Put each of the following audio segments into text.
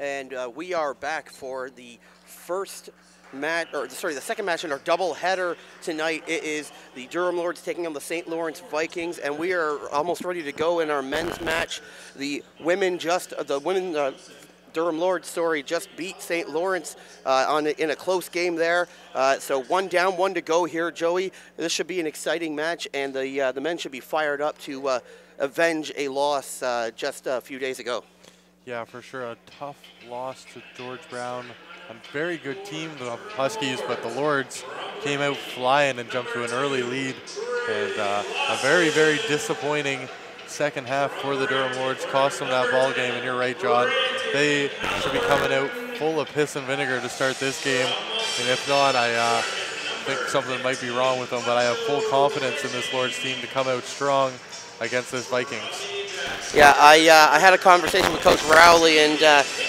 and we are back for the the second match in our double header tonight. It is the Durham Lords taking on the St. Lawrence Vikings, and we are almost ready to go in our men's match. The women Durham Lords, just beat St. Lawrence in a close game there. So one down, one to go here, Joey. This should be an exciting match, and the men should be fired up to avenge a loss just a few days ago. Yeah, for sure. A tough loss to George Brown. A very good team, the Huskies, but the Lords came out flying and jumped to an early lead. And a very, very disappointing second half for the Durham Lords. Cost them that ball game, and you're right, John. They should be coming out full of piss and vinegar to start this game. And if not, I think something might be wrong with them, but I have full confidence in this Lords team to come out strong against this Vikings. Yeah, I had a conversation with Coach Rowley and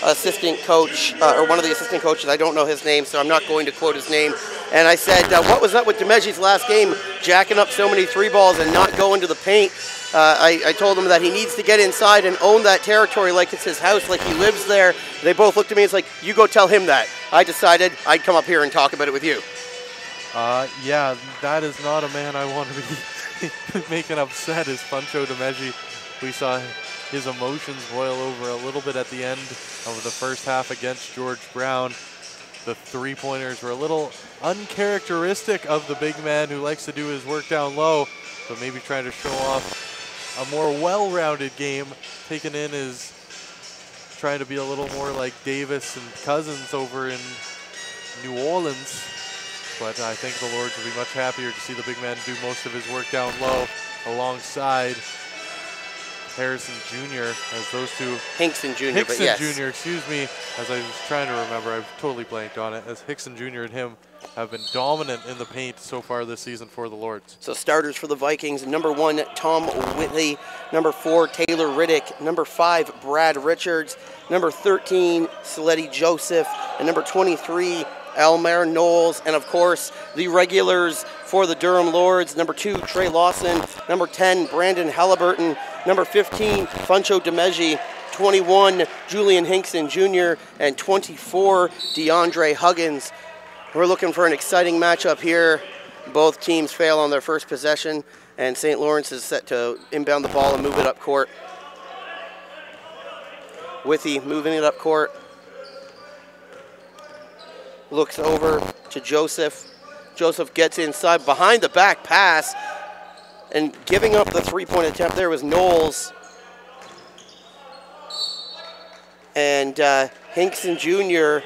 assistant coach, or one of the assistant coaches. I don't know his name, so I'm not going to quote his name. And I said, what was up with DeMeji's last game, jacking up so many three balls and not going to the paint? I told him that he needs to get inside and own that territory like it's his house, like he lives there. They both looked at me and it's like, you go tell him that. I decided I'd come up here and talk about it with you. Yeah, that is not a man I want to be making upset, is Pancho DeMeji. We saw his emotions boil over a little bit at the end of the first half against George Brown. The three-pointers were a little uncharacteristic of the big man who likes to do his work down low, but maybe trying to show off a more well-rounded game. Taken in is trying to be a little more like Davis and Cousins over in New Orleans. But I think the Lords will be much happier to see the big man do most of his work down low alongside Harrison Jr. as those two. Hickson Jr., Hickson but yes. Jr., excuse me, as I was trying to remember. I've totally blanked on it. As Hickson Jr. and him have been dominant in the paint so far this season for the Lords. So starters for the Vikings, number 1, Tom Whitley, number 4, Taylor Riddick, number 5, Brad Richards, number 13, Saletti Joseph, and number 23, Elmer Knowles, and of course the regulars for the Durham Lords, number 2, Trey Lawson, number 10, Brandon Halliburton, number 15, Pancho DeMeji, 21, Julian Hinkson Jr., and 24, DeAndre Huggins. We're looking for an exciting matchup here. Both teams fail on their first possession, and St. Lawrence is set to inbound the ball and move it up court. Withy moving it up court. Looks over to Joseph. Joseph gets inside behind the back pass, and giving up the three-point attempt there was Knowles. And Hinkson Jr.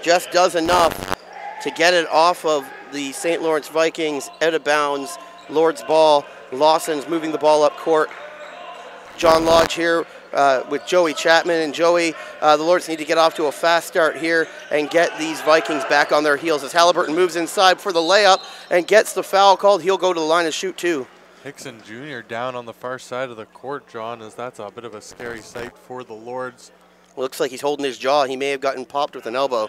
just does enough to get it off of the St. Lawrence Vikings, out of bounds, Lord's ball. Lawson's moving the ball up court. John Lodge here with Joey Chapman. And Joey, the Lords need to get off to a fast start here and get these Vikings back on their heels as Halliburton moves inside for the layup and gets the foul called. He'll go to the line and shoot too. Hickson Jr. down on the far side of the court, John, as that's a bit of a scary sight for the Lords. Looks like he's holding his jaw. He may have gotten popped with an elbow.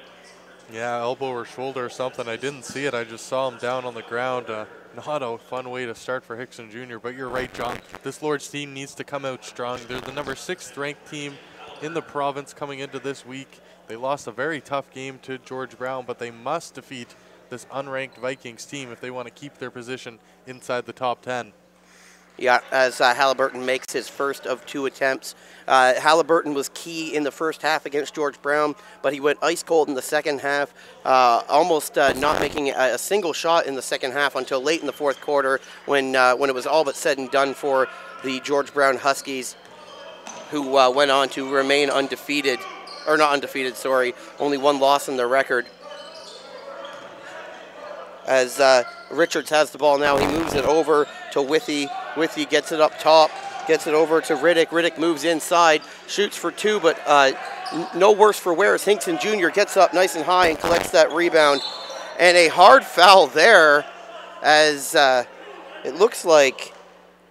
Yeah, elbow or shoulder or something. I didn't see it. I just saw him down on the ground. Not a fun way to start for Hickson Jr., but you're right, John. This Lords team needs to come out strong. They're the number 6th ranked team in the province coming into this week. They lost a very tough game to George Brown, but they must defeat this unranked Vikings team if they want to keep their position inside the top 10. Yeah, as Halliburton makes his first of 2 attempts. Halliburton was key in the first half against George Brown, but he went ice cold in the second half, almost not making a single shot in the second half until late in the fourth quarter when it was all but said and done for the George Brown Huskies, who went on to remain undefeated, or not undefeated, sorry, only 1 loss in their record. As Richards has the ball now, he moves it over to Withy. Withy gets it up top, gets it over to Riddick. Riddick moves inside, shoots for 2, but no worse for wear as Hinkson Jr. gets up nice and high and collects that rebound. And a hard foul there as it looks like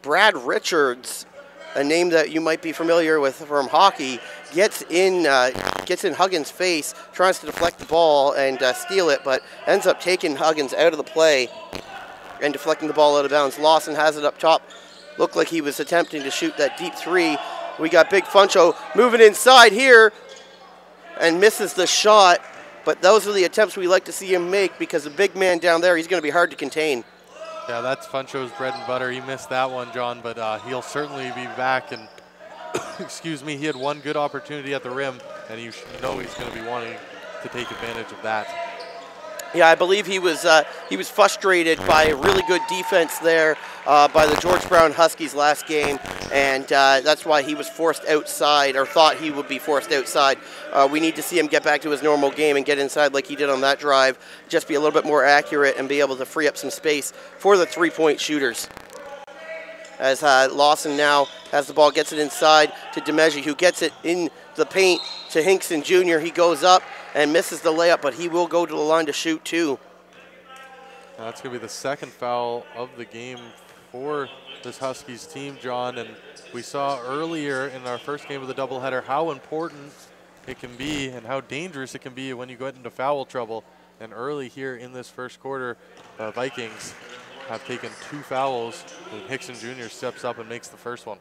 Brad Richards, a name that you might be familiar with from hockey, gets in Huggins' face, tries to deflect the ball and steal it, but ends up taking Huggins out of the play and deflecting the ball out of bounds. Lawson has it up top. Looked like he was attempting to shoot that deep 3. We got Big Funcho moving inside here and misses the shot. But those are the attempts we like to see him make, because the big man down there, he's going to be hard to contain. Yeah, that's Funcho's bread and butter. He missed that one, John, but he'll certainly be back. And excuse me, he had one good opportunity at the rim, and you know he's going to be wanting to take advantage of that. Yeah, I believe he was frustrated by a really good defense there by the George Brown Huskies last game, and that's why he was forced outside, or thought he would be forced outside. We need to see him get back to his normal game and get inside like he did on that drive, just be a little bit more accurate and be able to free up some space for the three-point shooters. As Lawson now has the ball, gets it inside to DeMeggi, who gets it in the paint to Hinkson Jr. He goes up and misses the layup, but he will go to the line to shoot two. That's going to be the second foul of the game for this Huskies team, John. And we saw earlier in our first game of the doubleheader how important it can be and how dangerous it can be when you get into foul trouble. And early here in this first quarter, the Vikings have taken 2 fouls, and Hinkson Jr. steps up and makes the first one.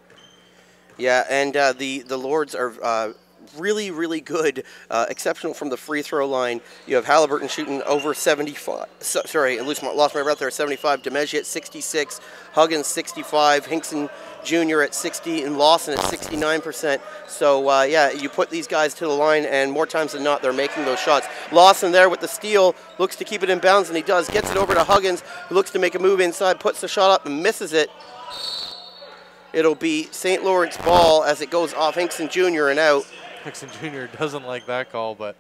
Yeah, and the Lords are really, really good, exceptional from the free throw line. You have Halliburton shooting over 75. Sorry, lost my breath there. 75. DeMeggi at 66. Huggins 65. Hinkson Jr. at 60, and Lawson at 69%. So yeah, you put these guys to the line, and more times than not, they're making those shots. Lawson there with the steal, looks to keep it in bounds, and he does. Gets it over to Huggins, who looks to make a move inside, puts the shot up and misses it. It'll be St. Lawrence ball as it goes off Hinkson Jr. and out. Hinkson Jr. doesn't like that call, but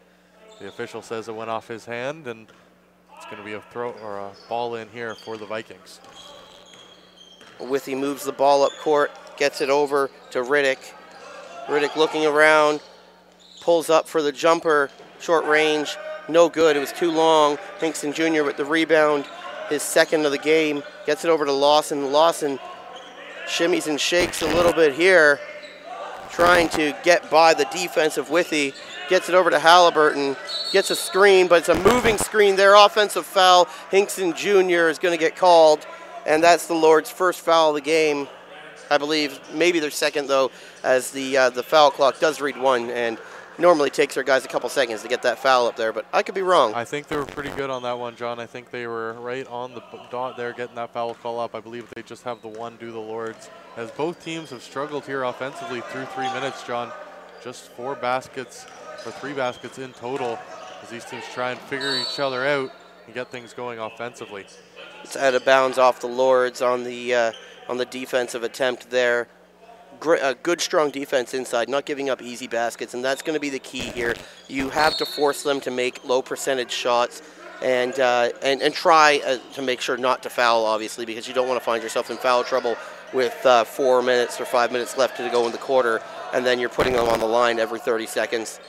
the official says it went off his hand, and it's going to be a throw or a ball in here for the Vikings. Withey moves the ball up court, gets it over to Riddick. Riddick looking around, pulls up for the jumper, short range, no good. It was too long. Hinkson Jr. with the rebound, his second of the game, gets it over to Lawson. Lawson shimmies and shakes a little bit here, trying to get by the defense of Withey. Gets it over to Halliburton, gets a screen, but it's a moving screen there. Offensive foul. Hinkson Jr. is going to get called, and that's the Lords' first foul of the game. I believe maybe their second, though, as the foul clock does read 1, and normally takes their guys a couple seconds to get that foul up there, but I could be wrong. I think they were pretty good on that one, John. I think they were right on the dot there getting that foul call up. I believe they just have the one do the Lords, as both teams have struggled here offensively through 3 minutes, John. Just 4 baskets, or 3 baskets in total, as these teams try and figure each other out and get things going offensively. It's out of bounds off the Lords on the defensive attempt there. A good, strong defense inside, not giving up easy baskets, and that's going to be the key here. You have to force them to make low percentage shots, and try to make sure not to foul, obviously, because you don't want to find yourself in foul trouble with 4 minutes or 5 minutes left to go in the quarter, and then you're putting them on the line every 30 seconds.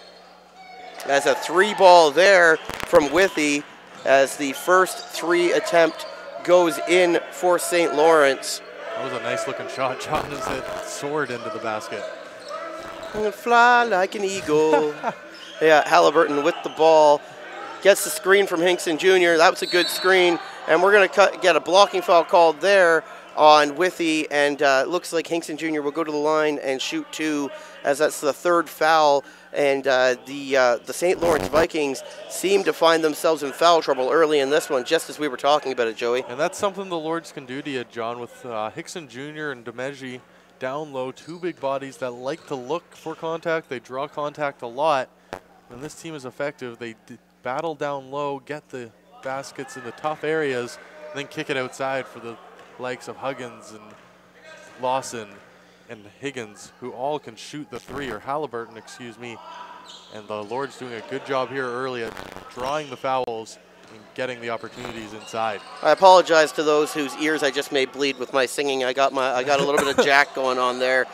As a 3 ball there from Withey, as the first 3 attempt goes in for St. Lawrence. That was a nice looking shot, John, as it soared into the basket. I'm gonna fly like an eagle. Yeah, Halliburton with the ball. Gets the screen from Hinkson Jr. That was a good screen. And we're gonna get a blocking foul called there on Withey, and it looks like Hinkson Jr. will go to the line and shoot 2, as that's the 3rd foul. And the St. Lawrence Vikings seem to find themselves in foul trouble early in this one, just as we were talking about it, Joey. And that's something the Lords can do to you, John, with Hinkson Jr. and DeMeggi down low, 2 big bodies that like to look for contact. They draw contact a lot. When this team is effective, they battle down low, get the baskets in the tough areas, and then kick it outside for the likes of Huggins and Lawson and Higgins, who all can shoot the 3, or Halliburton, excuse me. And the Lords doing a good job here early at drawing the fouls and getting the opportunities inside. I apologize to those whose ears I just made bleed with my singing. I got a little bit of Jack going on there.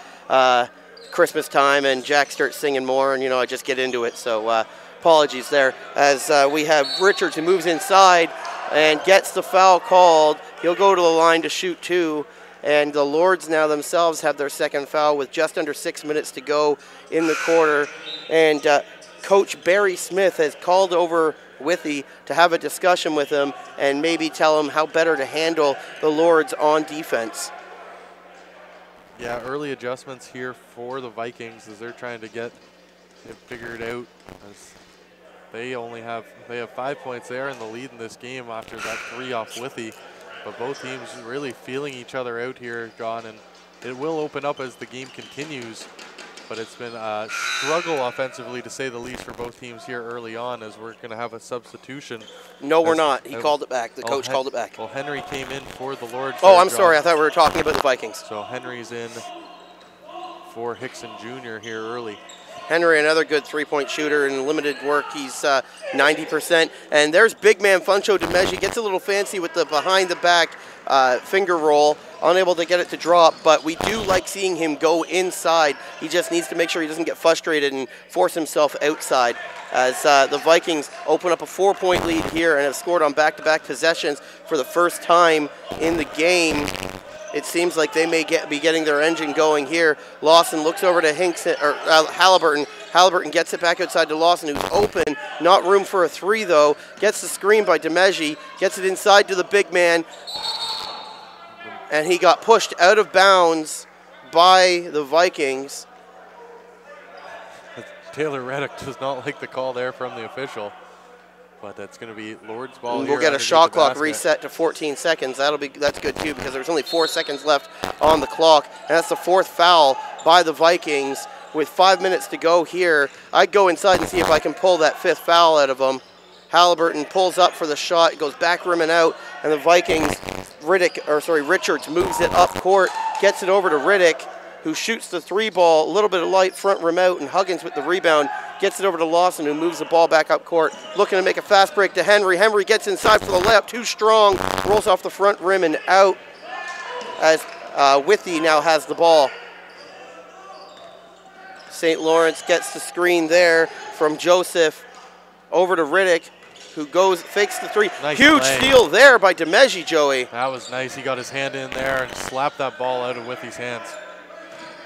Christmas time, and Jack starts singing more, and I just get into it. So apologies there. As we have Richards, who moves inside and gets the foul called. He'll go to the line to shoot 2. And the Lords now themselves have their second foul with just under 6 minutes to go in the quarter. And Coach Barry Smith has called over Withey to have a discussion with him and maybe tell him how better to handle the Lords on defense. Yeah, early adjustments here for the Vikings as they're trying to get figured out as they have 5 points there in the lead in this game after that 3 off Withy. But both teams really feeling each other out here, John, and it will open up as the game continues. But it's been a struggle offensively, to say the least, for both teams here early on, as we're going to have a substitution. No, we're not. He called it back. The coach called it back. Well, Henry came in for the Lords. Oh, I'm sorry. I thought we were talking about the Vikings. So Henry's in for Hickson Jr. here early. Henry, another good three-point shooter in limited work. He's 90%. And there's big man Funcho DeMeggi. Gets a little fancy with the behind-the-back finger roll. Unable to get it to drop, but we do like seeing him go inside. He just needs to make sure he doesn't get frustrated and force himself outside. As the Vikings open up a 4-point lead here and have scored on back-to-back possessions for the first time in the game. It seems like they may be getting their engine going here. Lawson looks over to Halliburton. Halliburton gets it back outside to Lawson, who's open. Not room for a three, though. Gets the screen by DeMeggi. Gets it inside to the big man. And he got pushed out of bounds by the Vikings. Taylor Reddick does not like the call there from the official. But that's going to be Lord's ball. We'll get a shot clock reset to 14 seconds. That's good too, because there's only 4 seconds left on the clock, and that's the 4th foul by the Vikings. With 5 minutes to go here, I'd go inside and see if I can pull that 5th foul out of them. Halliburton pulls up for the shot, it goes back rim and out, and the Vikings, Richards moves it up court, gets it over to Riddick, who shoots the 3 ball, a little bit of light front rim out, and Huggins with the rebound gets it over to Lawson, who moves the ball back up court, looking to make a fast break to Henry. Henry gets inside for the layup, too strong, rolls off the front rim and out, as Withy now has the ball. St. Lawrence gets the screen there from Joseph over to Riddick, who fakes the 3. Nice Huge play. steal there by DeMeggi, Joey. That was nice. He got his hand in there and slapped that ball out of Withy's hands.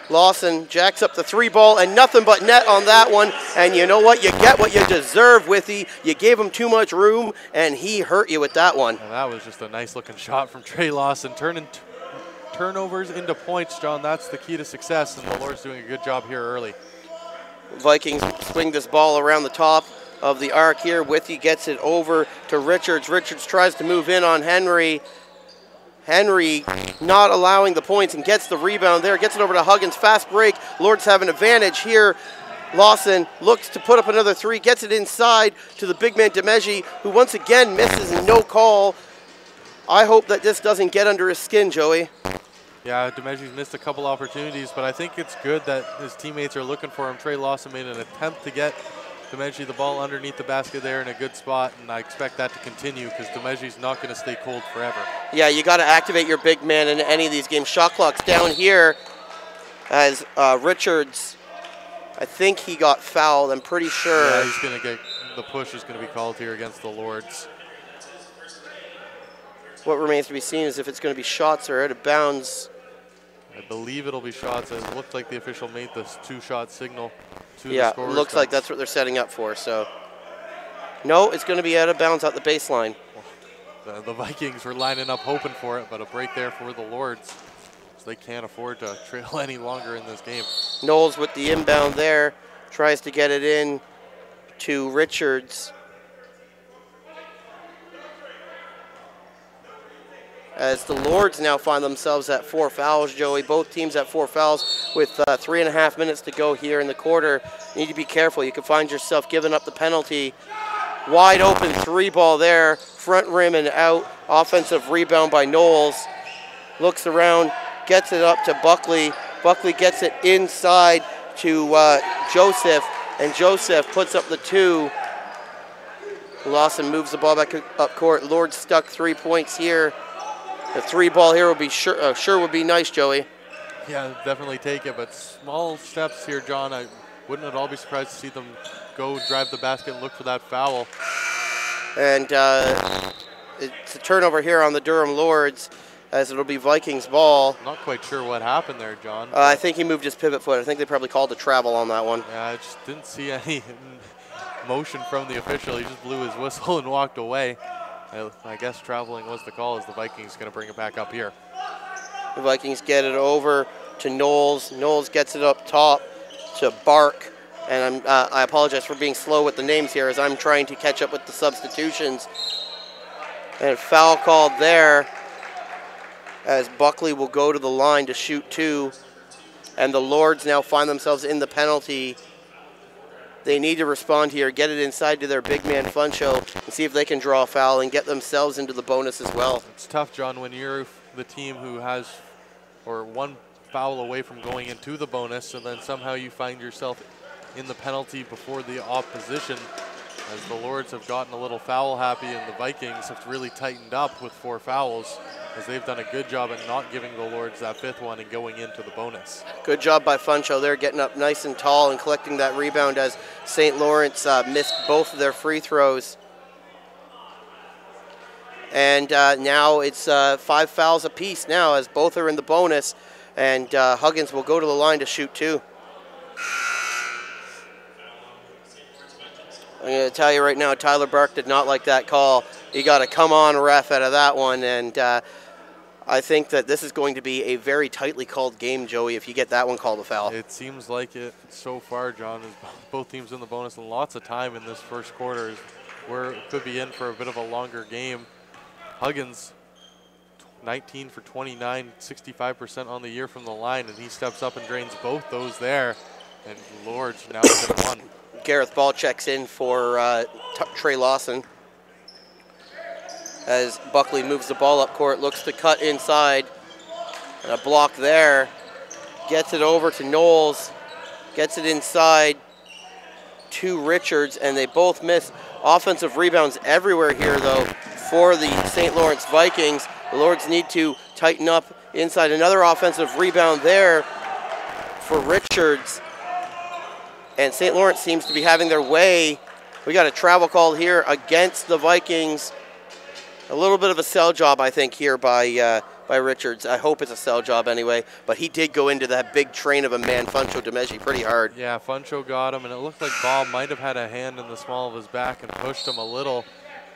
Lawson jacks up the 3 ball, and nothing but net on that one. And you know what? You get what you deserve, Withy. You gave him too much room, and he hurt you with that one. And that was just a nice-looking shot from Trey Lawson. Turning turnovers into points, John. That's the key to success, and the Lord's doing a good job here early. Vikings swing this ball around the top of the arc here. Withy gets it over to Richards. Richards tries to move in on Henry. Henry not allowing the points and gets the rebound there. Gets it over to Huggins. Fast break. Lords have an advantage here. Lawson looks to put up another 3. Gets it inside to the big man DeMeggi, who once again misses and no call. I hope that this doesn't get under his skin, Joey. Yeah, DeMeggi's missed a couple opportunities, but I think it's good that his teammates are looking for him. Trey Lawson made an attempt to get DeMeggi the ball underneath the basket there in a good spot, and I expect that to continue because DeMeggi's not going to stay cold forever. Yeah, you got to activate your big man in any of these games. Shot clock's down here as Richards, I think he got fouled, I'm pretty sure. Yeah, he's going to get, the push is going to be called here against the Lords. What remains to be seen is if it's going to be shots or out of bounds. I believe it'll be shots. It looked like the official made this 2-shot signal to the Yeah, scorer's looks like that's what they're setting up for. So, no, it's going to be out of bounds at the baseline. The Vikings were lining up hoping for it, but a break there for the Lords. So they can't afford to trail any longer in this game. Knowles with the inbound there, tries to get it in to Richards. As the Lords now find themselves at 4 fouls, Joey. Both teams at 4 fouls with 3.5 minutes to go here in the quarter. You need to be careful. You could find yourself giving up the penalty. Wide open 3 ball there. Front rim and out. Offensive rebound by Knowles. Looks around, gets it up to Buckley. Buckley gets it inside to Joseph, and Joseph puts up the 2. Lawson moves the ball back up court. Lords stuck 3 points here. The 3 ball here would be sure would be nice, Joey. Yeah, definitely take it, but small steps here, John. I wouldn't at all be surprised to see them go drive the basket and look for that foul. And it's a turnover here on the Durham Lords, as it'll be Vikings ball. Not quite sure what happened there, John. I think he moved his pivot foot. I think they probably called a travel on that one. Yeah, I just didn't see any motion from the official. He just blew his whistle and walked away. I guess traveling was the call, as the Vikings going to bring it back up here. The Vikings get it over to Knowles. Knowles gets it up top to Bark. And I apologize for being slow with the names here as I'm trying to catch up with the substitutions. And foul called there as Buckley will go to the line to shoot 2. And the Lords now find themselves in the penalty. They need to respond here, get it inside to their big man Funcho, and see if they can draw a foul and get themselves into the bonus as well. It's tough, John, when you're the team who has or one foul away from going into the bonus, and then somehow you find yourself in the penalty before the opposition, as the Lords have gotten a little foul happy and the Vikings have really tightened up with 4 fouls, as they've done a good job at not giving the Lords that 5th one and going into the bonus. Good job by Funcho there, getting up nice and tall and collecting that rebound as St. Lawrence missed both of their free throws. And now it's 5 fouls apiece now as both are in the bonus, and Huggins will go to the line to shoot 2. I'm going to tell you right now, Tyler Burke did not like that call. He got a come-on ref out of that one, and I think that this is going to be a very tightly called game, Joey, if you get that one called a foul. It seems like it so far, John, as both teams in the bonus and lots of time in this first quarter where it could be in for a bit of a longer game. Huggins, 19 for 29, 65% on the year from the line, and he steps up and drains both those there, and Lords now within 1. Gareth Ball checks in for Trey Lawson. As Buckley moves the ball up court, looks to cut inside. And a block there. Gets it over to Knowles. Gets it inside to Richards, and they both miss. Offensive rebounds everywhere here, though, for the St. Lawrence Vikings. The Lords need to tighten up inside. Another offensive rebound there for Richards. And St. Lawrence seems to be having their way. We got a travel call here against the Vikings. A little bit of a sell job, I think, here by Richards. I hope it's a sell job anyway. But he did go into that big train of a man, Funcho Demeji, pretty hard. Yeah, Funcho got him, and it looked like Bob might have had a hand in the small of his back and pushed him a little.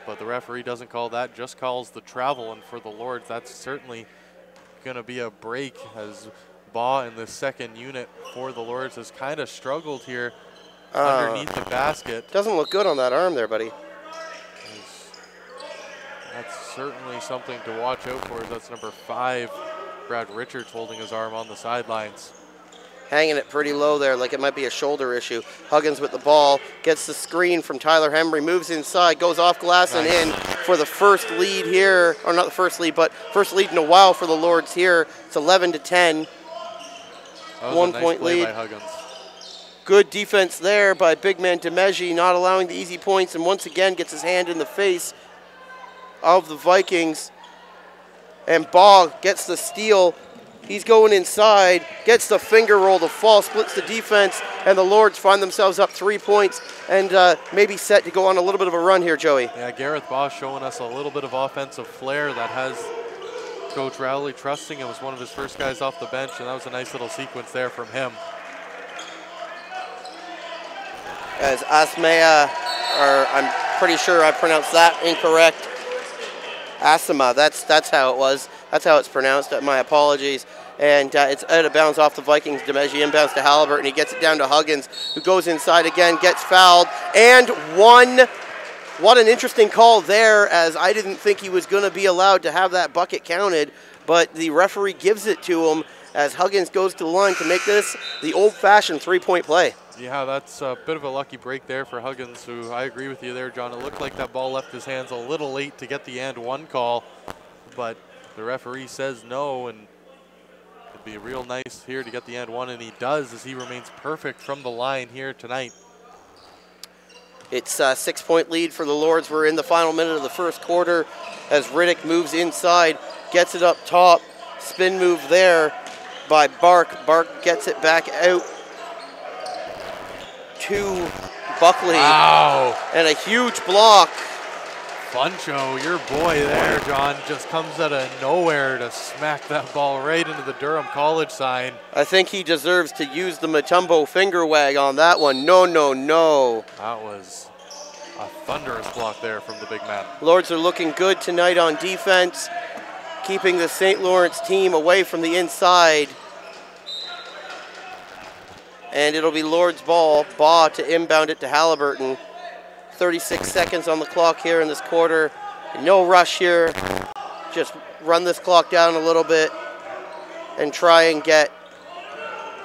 But the referee doesn't call that, just calls the travel. And for the Lords, that's certainly going to be a break, as Baugh in the second unit for the Lords has kind of struggled here underneath the basket. Doesn't look good on that arm there, buddy. That's certainly something to watch out for. That's number 5, Brad Richards, holding his arm on the sidelines. Hanging it pretty low there, like it might be a shoulder issue. Huggins with the ball, gets the screen from Tyler Hembry, moves inside, goes off glass and in for the first lead here. Or not the first lead, but first lead in a while for the Lords here. It's 11-10. 1 point lead. By Huggins. Good defense there by big man Demeji, not allowing the easy points, and once again gets his hand in the face of the Vikings. And Baugh gets the steal. He's going inside, gets the finger roll to fall, splits the defense, and the Lords find themselves up 3 points and maybe set to go on a little bit of a run here, Joey. Yeah, Gareth Baugh showing us a little bit of offensive flair that has Coach Rowley trusting him. Was one of his first guys off the bench, and that was a nice little sequence there from him. As Asmea, or I'm pretty sure I pronounced that incorrect. Asima, that's how it was. That's how it's pronounced. My apologies. And it's out of bounds off the Vikings. Demeji inbounds to Halliburton. He gets it down to Huggins, who goes inside again, gets fouled, and one. What an interesting call there, as I didn't think he was going to be allowed to have that bucket counted, but the referee gives it to him as Huggins goes to the line to make this the old-fashioned three-point play. Yeah, that's a bit of a lucky break there for Huggins, who I agree with you there, John. It looked like that ball left his hands a little late to get the and one call, but the referee says no, and it'd be real nice here to get the and one, and he does, as he remains perfect from the line here tonight. It's a 6-point lead for the Lords. We're in the final minute of the first quarter as Riddick moves inside, gets it up top. Spin move there by Bark. Bark gets it back out to Buckley. Wow. And a huge block. Funcho, your boy there, John, just comes out of nowhere to smack that ball right into the Durham College sign. I think he deserves to use the Mutombo finger wag on that one. No, no, no. That was a thunderous block there from the big man. Lords are looking good tonight on defense, keeping the St. Lawrence team away from the inside. and it'll be Lord's ball. Baugh to inbound it to Halliburton. 36 seconds on the clock here in this quarter. No rush here. Just run this clock down a little bit and try and get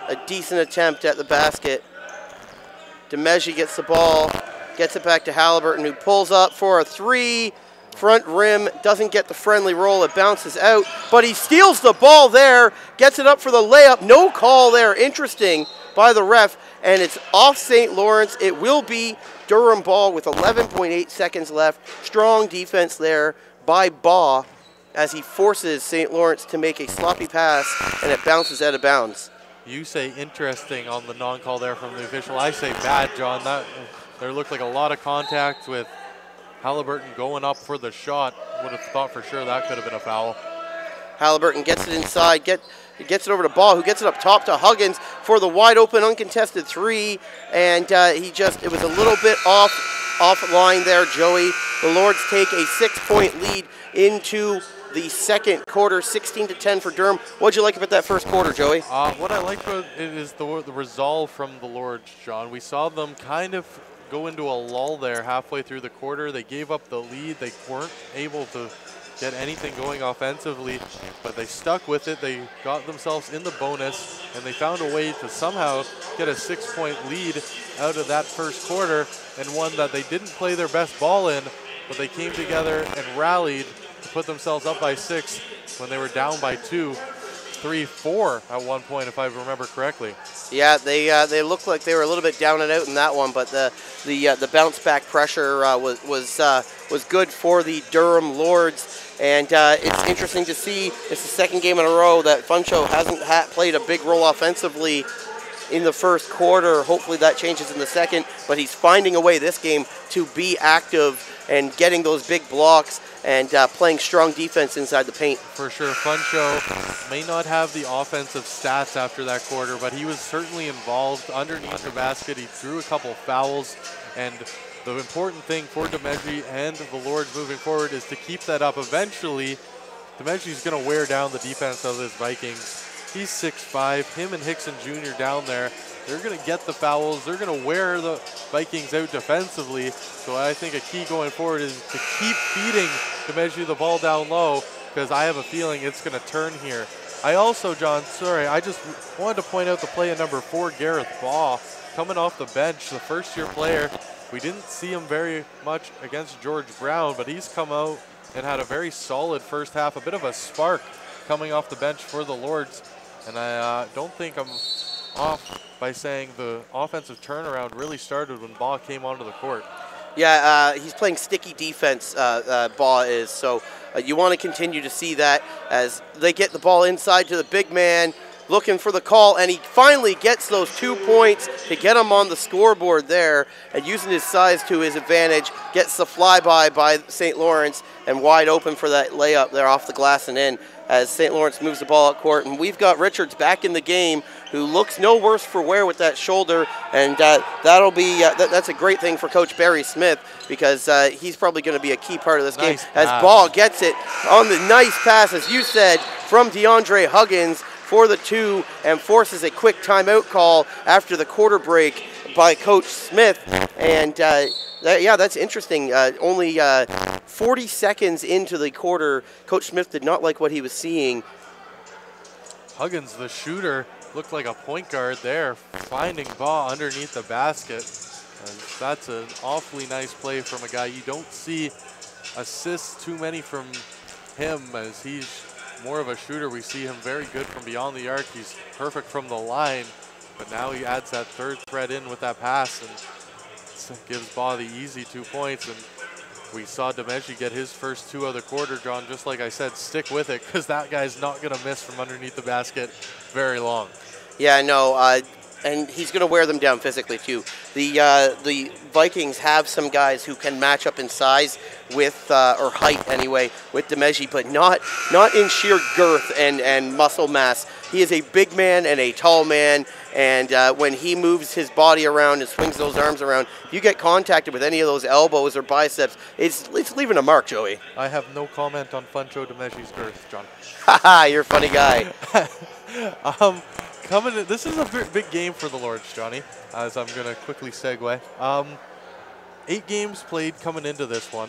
a decent attempt at the basket. DeMeggi gets the ball, gets it back to Halliburton, who pulls up for a three. Front rim, doesn't get the friendly roll, it bounces out, but he steals the ball there, gets it up for the layup. No call there, interesting by the ref, and it's off St. Lawrence. It will be Durham ball with 11.8 seconds left. Strong defense there by Baugh as he forces St. Lawrence to make a sloppy pass, and it bounces out of bounds. You say interesting on the non-call there from the official. I say bad, John. There looked like a lot of contact with Halliburton going up for the shot. Would have thought for sure that could have been a foul. Halliburton gets it inside, gets it over to Baugh, who gets it up top to Huggins for the wide open uncontested three, and it was a little bit off line there, Joey. The Lords take a 6-point lead into the second quarter, 16-10 for Durham. What'd you like about that first quarter, Joey? What I like about it is the resolve from the Lords, John. We saw them kind of go into a lull there halfway through the quarter. They gave up the lead. They weren't able to get anything going offensively, but they stuck with it. They got themselves in the bonus, and they found a way to somehow get a 6-point lead out of that first quarter, and one that they didn't play their best ball in, but they came together and rallied to put themselves up by 6 when they were down by 2, 3, 4 at one point, if I remember correctly. Yeah, they looked like they were a little bit down and out in that one, but the bounce back pressure was good for the Durham Lords. And it's interesting to see. It's the second game in a row that Funcho hasn't played a big role offensively in the first quarter. Hopefully that changes in the second, but he's finding a way this game to be active and getting those big blocks and playing strong defense inside the paint. For sure, Funcho may not have the offensive stats after that quarter, but he was certainly involved underneath the basket. He drew a couple fouls, and the important thing for DeMeggi and the Lords moving forward is to keep that up. Eventually, DeMeggi's going to wear down the defense of his Vikings. He's 6'5", him and Hickson Jr. down there. They're going to get the fouls. They're going to wear the Vikings out defensively. So I think a key going forward is to keep feeding DeMeggi the ball down low, because I have a feeling it's going to turn here. I also, John, sorry, I just wanted to point out the play of number 4, Gareth Baugh, coming off the bench, the first-year player. We didn't see him very much against George Brown, but he's come out and had a very solid first half, a bit of a spark coming off the bench for the Lords. And I don't think I'm off by saying the offensive turnaround really started when Baugh came onto the court. Yeah, he's playing sticky defense, Baugh is, so you want to continue to see that as they get the ball inside to the big man, looking for the call, and he finally gets those 2 points to get him on the scoreboard there, and using his size to his advantage, gets the flyby by St. Lawrence, and wide open for that layup there off the glass and in, as St. Lawrence moves the ball at court. And we've got Richards back in the game, who looks no worse for wear with that shoulder, and that'll be that's a great thing for Coach Barry Smith, because he's probably going to be a key part of this game. As Baugh gets it on the nice pass, as you said, from DeAndre Huggins for the 2, and forces a quick timeout call after the quarter break by Coach Smith. And yeah, that's interesting. Only 40 seconds into the quarter, Coach Smith did not like what he was seeing. Huggins, the shooter, looked like a point guard there, finding Baugh underneath the basket. And that's an awfully nice play from a guy. You don't see assists too many from him, as he's more of a shooter. We see him very good from beyond the arc. He's perfect from the line, but now he adds that third thread in with that pass and gives Baugh the easy 2 points. And we saw DeMeggi get his first 2 of the quarter, John. Just like I said, stick with it, because that guy's not going to miss from underneath the basket very long. Yeah, no, and he's going to wear them down physically too. The Vikings have some guys who can match up in size with, or height anyway, with DeMeggi, but not in sheer girth and muscle mass. He is a big man and a tall man, and when he moves his body around and swings those arms around, you get contacted with any of those elbows or biceps, it's leaving a mark, Joey. I have no comment on Funcho DeMeggi's girth, John. Haha, you're a funny guy. This is a big game for the Lords, Johnny, as I'm going to quickly segue. 8 games played coming into this one.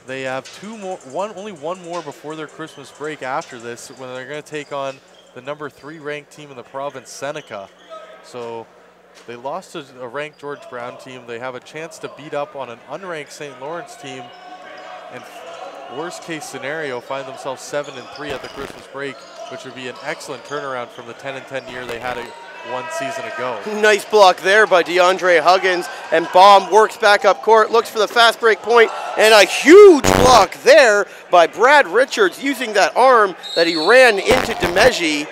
They have only one more before their Christmas break after this, when they're going to take on the number 3 ranked team in the province, Seneca. So they lost to a ranked George Brown team. They have a chance to beat up on an unranked St. Lawrence team, and worst case scenario, find themselves 7-3 at the Christmas break, which would be an excellent turnaround from the 10-10 year they had one season ago. Nice block there by DeAndre Huggins, and Baum works back up court, looks for the fast break point, and a huge block there by Brad Richards using that arm that he ran into DeMeggi.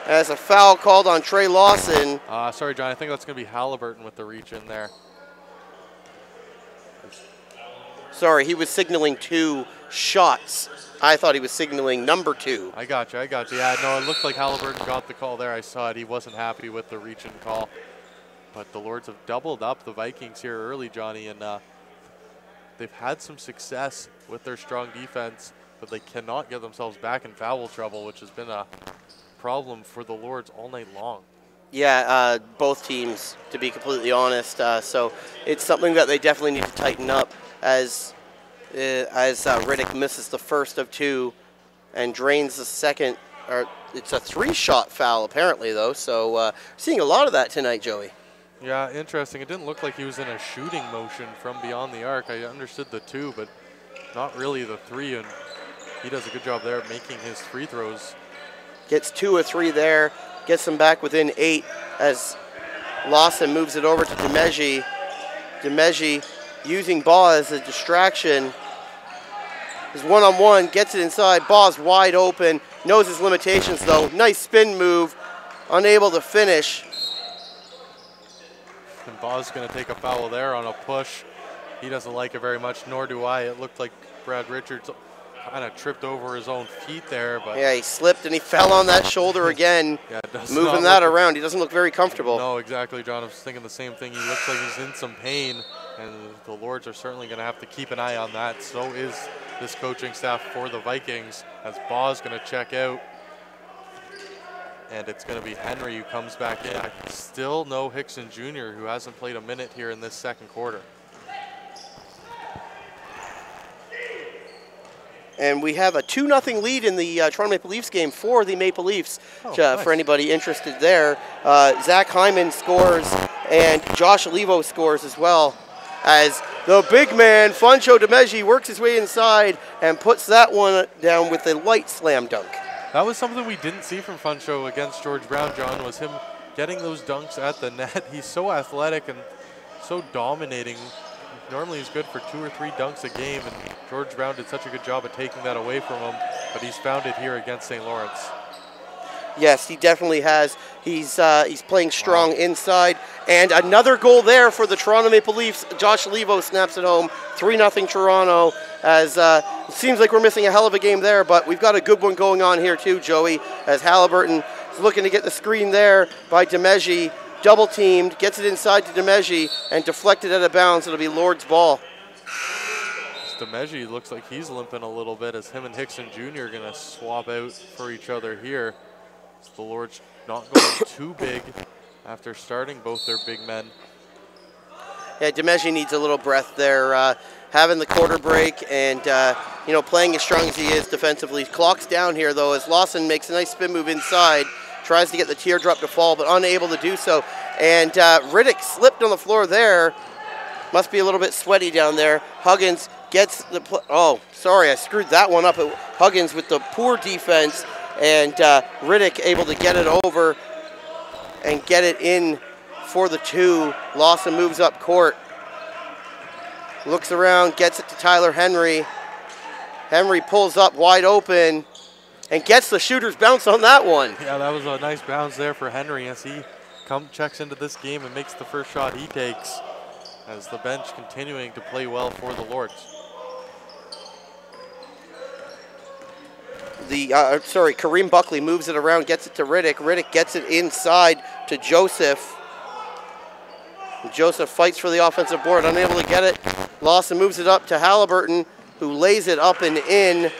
As a foul called on Trey Lawson. Sorry, John, I think that's going to be Halliburton with the reach in there. Sorry, he was signaling 2 shots. I thought he was signaling number 2. I got you. Yeah, no, it looked like Halliburton got the call there. I saw it. He wasn't happy with the reach and call. But the Lords have doubled up the Vikings here early, Johnny, and they've had some success with their strong defense, but they cannot get themselves back in foul trouble, which has been a problem for the Lords all night long. Yeah, both teams, to be completely honest. So it's something that they definitely need to tighten up as Riddick misses the first of 2 and drains the second. Or it's a 3-shot foul apparently, though. So seeing a lot of that tonight, Joey. Yeah, interesting. It didn't look like he was in a shooting motion from beyond the arc. I understood the 2, but not really the 3, and he does a good job there at making his free throws. Gets 2 of 3 there, gets them back within 8 as Lawson moves it over to DeMeggi. DeMeggi using Baugh as a distraction. His one-on-one, gets it inside. Baugh's wide open, knows his limitations though. Nice spin move, unable to finish. And Baugh's going to take a foul there on a push. He doesn't like it very much, nor do I. It looked like Brad Richards kind of tripped over his own feet there. But yeah, he slipped and he fell on that shoulder again. Yeah, moving that around. He doesn't look very comfortable. No, exactly, John. I was thinking the same thing. He looks like he's in some pain, and the Lords are certainly going to have to keep an eye on that. So is this coaching staff for the Vikings, as Baugh's going to check out. And it's going to be Henry who comes back in. Still no Hickson Jr., who hasn't played a minute here in this second quarter. And we have a 2-0 lead in the Toronto Maple Leafs game for the Maple Leafs. Nice. For anybody interested there, Zach Hyman scores and Josh Olivo scores as well, as the big man, Funcho DeMeggi, works his way inside and puts that one down with a light slam dunk. That was something we didn't see from Funcho against George Brown, John, was him getting those dunks at the net. He's so athletic and so dominating. Normally he's good for 2 or 3 dunks a game, and George Brown did such a good job of taking that away from him, but he's found it here against St. Lawrence. Yes, he definitely has. He's playing strong inside. And another goal there for the Toronto Maple Leafs. Josh Olivo snaps it home. 3-0 Toronto. As it seems like we're missing a hell of a game there, but we've got a good one going on here too, Joey, as Halliburton is looking to get the screen there by DeMeggi. Double teamed, gets it inside to DeMeggi, and deflected out of bounds. It'll be Lord's ball. DeMeggi looks like he's limping a little bit, as him and Hickson Jr. are going to swap out for each other here. So the Lords not going too big after starting both their big men. Yeah, DeMeggi needs a little breath there. Having the quarter break and playing as strong as he is defensively. Clock's down here though, as Lawson makes a nice spin move inside. Tries to get the teardrop to fall, but unable to do so. And Riddick slipped on the floor there. Must be a little bit sweaty down there. Huggins gets the oh, sorry, I screwed that one up. Huggins with the poor defense, and Riddick able to get it over and get it in for the 2. Lawson moves up court. Looks around, gets it to Tyler Henry. Henry pulls up wide open and gets the shooter's bounce on that one. Yeah, that was a nice bounce there for Henry as he checks into this game and makes the first shot he takes, as the bench continuing to play well for the Lords. Kareem Buckley moves it around, gets it to Riddick. Riddick gets it inside to Joseph. Joseph fights for the offensive board, unable to get it. Lawson moves it up to Halliburton, who lays it up and in.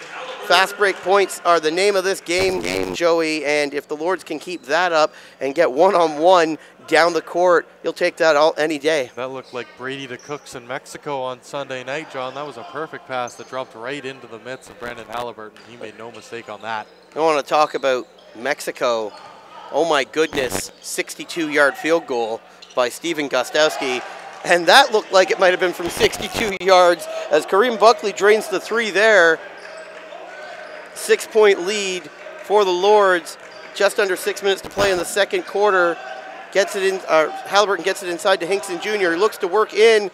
Fast break points are the name of this game, Joey, and if the Lords can keep that up and get one-on-one down the court, you'll take that any day. That looked like Brady to Cooks in Mexico on Sunday night, John. That was a perfect pass that dropped right into the midst of Brandon Halliburton. He made no mistake on that. I want to talk about Mexico. Oh my goodness, 62-yard field goal by Steven Gostowski. And that looked like it might have been from 62 yards as Kareem Buckley drains the three there. 6-point lead for the Lords. Just under 6 minutes to play in the second quarter. Gets it in. Halliburton gets it inside to Hinkson Jr. He looks to work in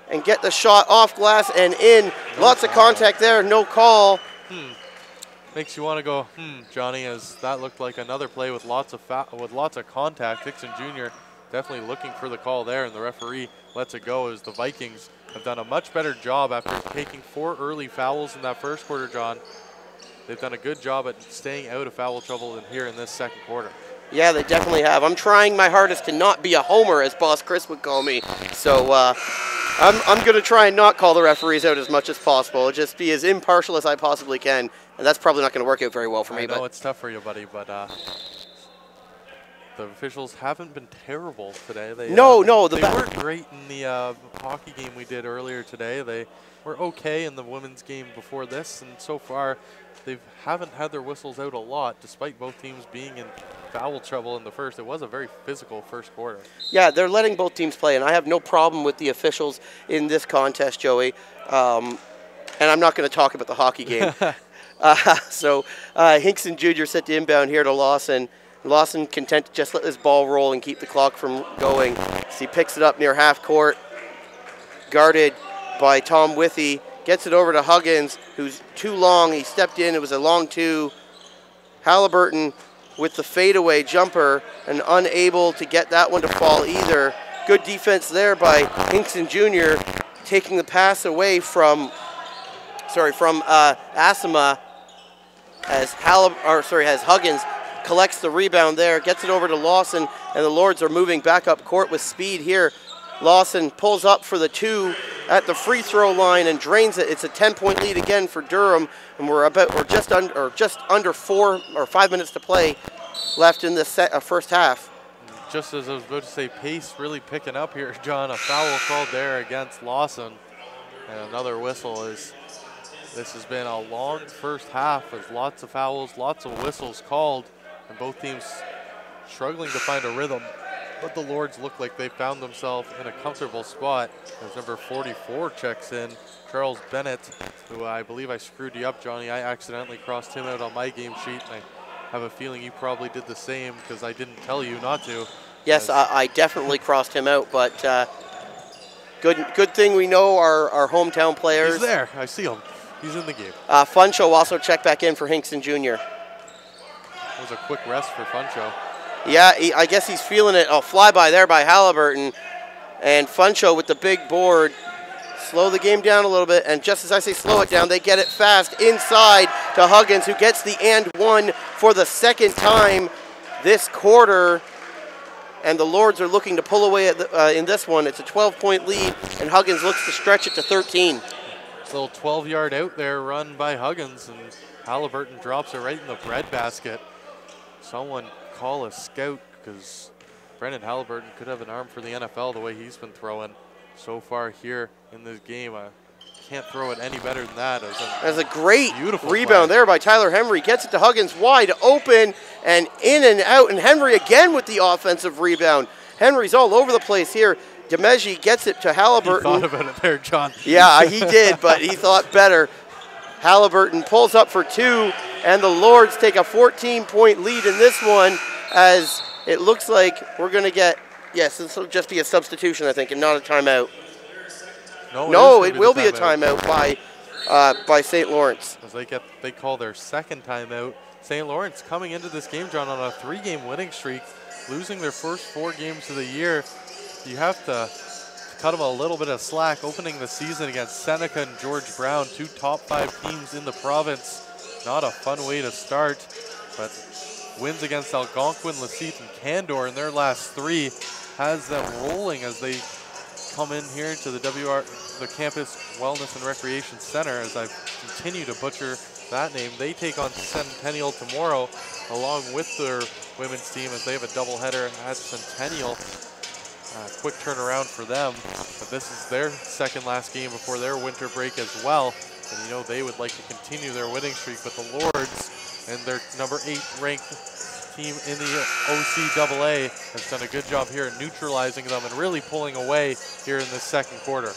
and get the shot off glass and in. Lots of contact there. No call. Makes you want to go, Johnny, as that looked like another play with lots of contact. Hinkson Jr. definitely looking for the call there, and the referee lets it go as the Vikings have done a much better job after taking 4 early fouls in that first quarter, John. They've done a good job at staying out of foul trouble here in this second quarter. Yeah, they definitely have. I'm trying my hardest to not be a homer, as Boss Chris would call me. So I'm going to try and not call the referees out as much as possible. Just be as impartial as I possibly can. And that's probably not going to work out very well for me. I know it's tough for you, buddy, but the officials haven't been terrible today. They weren't great in the hockey game we did earlier today. They were okay in the women's game before this, and so far they haven't had their whistles out a lot, despite both teams being in foul trouble in the first. It was a very physical first quarter. Yeah, they're letting both teams play, and I have no problem with the officials in this contest, Joey. And I'm not going to talk about the hockey game. Hinkson Jr. set the inbound here to Lawson. Lawson content to just let this ball roll and keep the clock from going. So he picks it up near half court, guarded by Tom Withey. Gets it over to Huggins, who's too long. He stepped in. It was a long two. Halliburton with the fadeaway jumper and unable to get that one to fall either. Good defense there by Hinkson Jr. taking the pass away from Asima as Huggins collects the rebound there, gets it over to Lawson, and the Lords are moving back up court with speed here. Lawson pulls up for the 2 at the free throw line and drains it. It's a 10-point lead again for Durham, and we're just under 4 or 5 minutes to play left in this first half. Just as I was about to say, pace really picking up here, John. A foul called there against Lawson, and another whistle. This has been a long first half with lots of fouls, lots of whistles called, and both teams struggling to find a rhythm. But the Lords look like they found themselves in a comfortable spot as number 44 checks in, Charles Bennett, who I believe I screwed you up, Johnny. I accidentally crossed him out on my game sheet, and I have a feeling you probably did the same because I didn't tell you not to. Yes, I definitely crossed him out, but good thing we know our hometown players. He's there. I see him. He's in the game. Funcho also checked back in for Hinkson Jr. It was a quick rest for Funcho. Yeah, I guess he's feeling it. A flyby there by Halliburton. And Funcho with the big board. Slow the game down a little bit. And just as I say slow it down, they get it fast inside to Huggins, who gets the and one for the second time this quarter. And the Lords are looking to pull away in this one. It's a 12-point lead, and Huggins looks to stretch it to 13. It's a little 12-yard out there run by Huggins, and Halliburton drops it right in the breadbasket. Someone call a scout, because Brendan Halliburton could have an arm for the NFL the way he's been throwing so far here in this game. Can't throw it any better than that. That's a great rebound there by Tyler Henry. Gets it to Huggins wide open and in and out. And Henry again with the offensive rebound. Henry's all over the place here. Demeji gets it to Halliburton. He thought about it there, John. Yeah, he did, but he thought better. Halliburton pulls up for 2, and the Lords take a 14-point lead in this one, as it looks like we're going to get, yes, this will just be a substitution, I think, and not a timeout. No, it will be a timeout by St. Lawrence. As they call their second timeout. St. Lawrence coming into this game, John, on a 3-game winning streak, losing their first 4 games of the year. You have to cut them a little bit of slack, opening the season against Seneca and George Brown, 2 top 5 teams in the province. Not a fun way to start, but wins against Algonquin, Lassite, and Candor in their last 3 has them rolling as they come in here to the Campus Wellness and Recreation Center, as I continue to butcher that name. They take on Centennial tomorrow along with their women's team as they have a doubleheader at Centennial. Quick turnaround for them, but this is their second last game before their winter break as well. And you know they would like to continue their winning streak, but the Lords and their number 8 ranked team in the OCAA has done a good job here at neutralizing them and really pulling away here in the second quarter.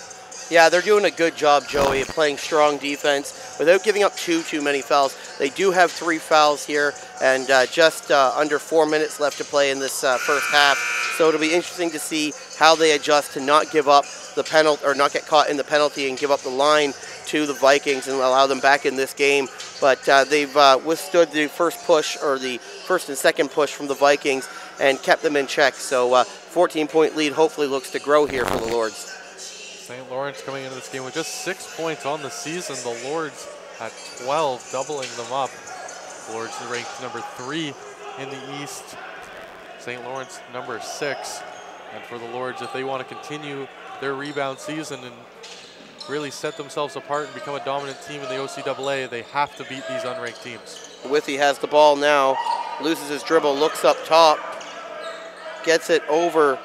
Yeah, they're doing a good job, Joey, of playing strong defense without giving up too many fouls. They do have 3 fouls here and just under 4 minutes left to play in this first half. So it'll be interesting to see how they adjust to not give up the penalty or not get caught in the penalty and give up the line to the Vikings and allow them back in this game. But they've withstood the first push or the first and second push from the Vikings and kept them in check. So 14-point lead hopefully looks to grow here for the Lords. St. Lawrence coming into this game with just 6 points on the season. The Lords at 12, doubling them up. The Lords ranked number 3 in the East. St. Lawrence number 6. And for the Lords, if they want to continue their rebound season and really set themselves apart and become a dominant team in the OCAA, they have to beat these unranked teams. Withey has the ball now, loses his dribble, looks up top, gets it over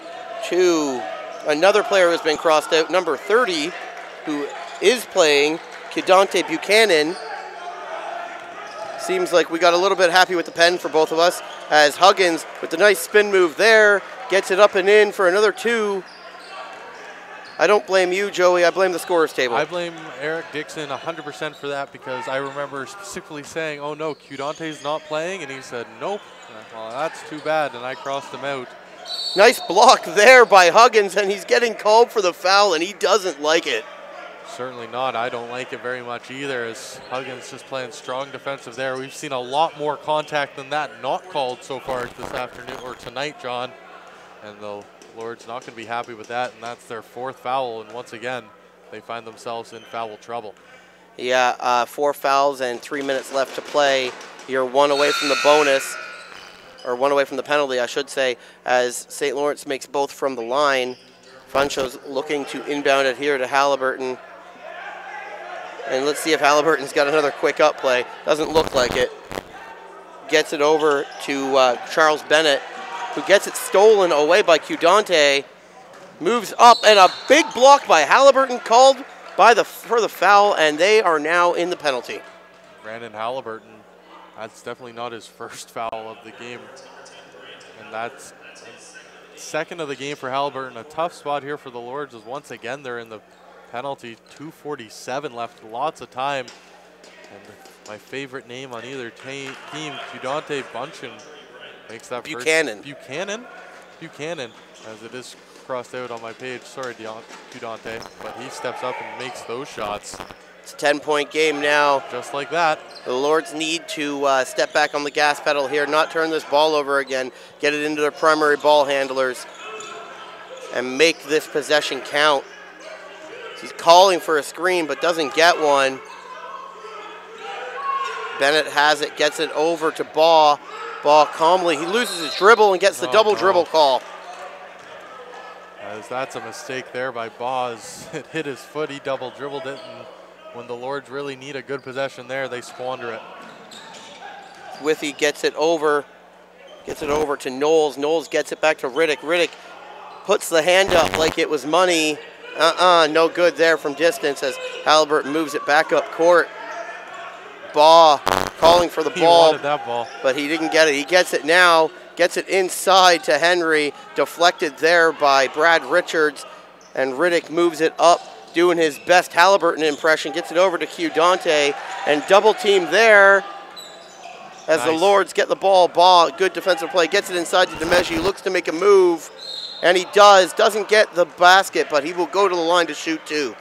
to another player who's been crossed out, number 30, who is playing, Kidante Buchanan. Seems like we got a little bit happy with the pen for both of us, as Huggins, with the nice spin move there, gets it up and in for another 2. I don't blame you, Joey. I blame the scorer's table. I blame Eric Dixon 100% for that, because I remember specifically saying, oh no, Kudante's not playing, and he said, nope. Well, that's too bad, and I crossed him out. Nice block there by Huggins, and he's getting called for the foul, and he doesn't like it. Certainly not. I don't like it very much either, as Huggins just playing strong defensive there. We've seen a lot more contact than that not called so far this afternoon or tonight, John. And the Lords not going to be happy with that, and that's their 4th foul. And once again, they find themselves in foul trouble. Yeah, 4 fouls and 3 minutes left to play. You're 1 away from the bonus, or 1 away from the penalty, I should say, as St. Lawrence makes both from the line. Funcho's looking to inbound it here to Halliburton. And let's see if Halliburton's got another quick up play. Doesn't look like it. Gets it over to Charles Bennett, who gets it stolen away by Kudante. Moves up, and a big block by Halliburton called by for the foul, and they are now in the penalty. Brandon Halliburton, that's definitely not his first foul of the game. And that's second of the game for Halliburton. A tough spot here for the Lords, as once again they're in the penalty. 2:47 left, lots of time. And my favorite name on either team, Kudante Bunchen, makes that Buchanan. Buchanan, as it is crossed out on my page. Sorry, Kudante, but he steps up and makes those shots. It's a 10-point game now. Just like that. The Lords need to step back on the gas pedal here, not turn this ball over again, get it into their primary ball handlers, and make this possession count. He's calling for a screen, but doesn't get one. Bennett has it, gets it over to Baugh. Baugh calmly, he loses his dribble and gets the double dribble call. As that's a mistake there by Baugh. It hit his foot, he double dribbled it, and when the Lords really need a good possession there, they squander it. Withey gets it over to Knowles. Knowles gets it back to Riddick. Riddick puts the hand up like it was money. No good there from distance as Halliburton moves it back up court. Baugh calling for the ball. He wanted that ball. But he didn't get it. He gets it now, gets it inside to Henry, deflected there by Brad Richards, and Riddick moves it up, doing his best Halliburton impression, gets it over to Kudante, and double team there as the Lords get the ball. Baugh, good defensive play, gets it inside to Demeji, looks to make a move, and he doesn't get the basket, but he will go to the line to shoot 2.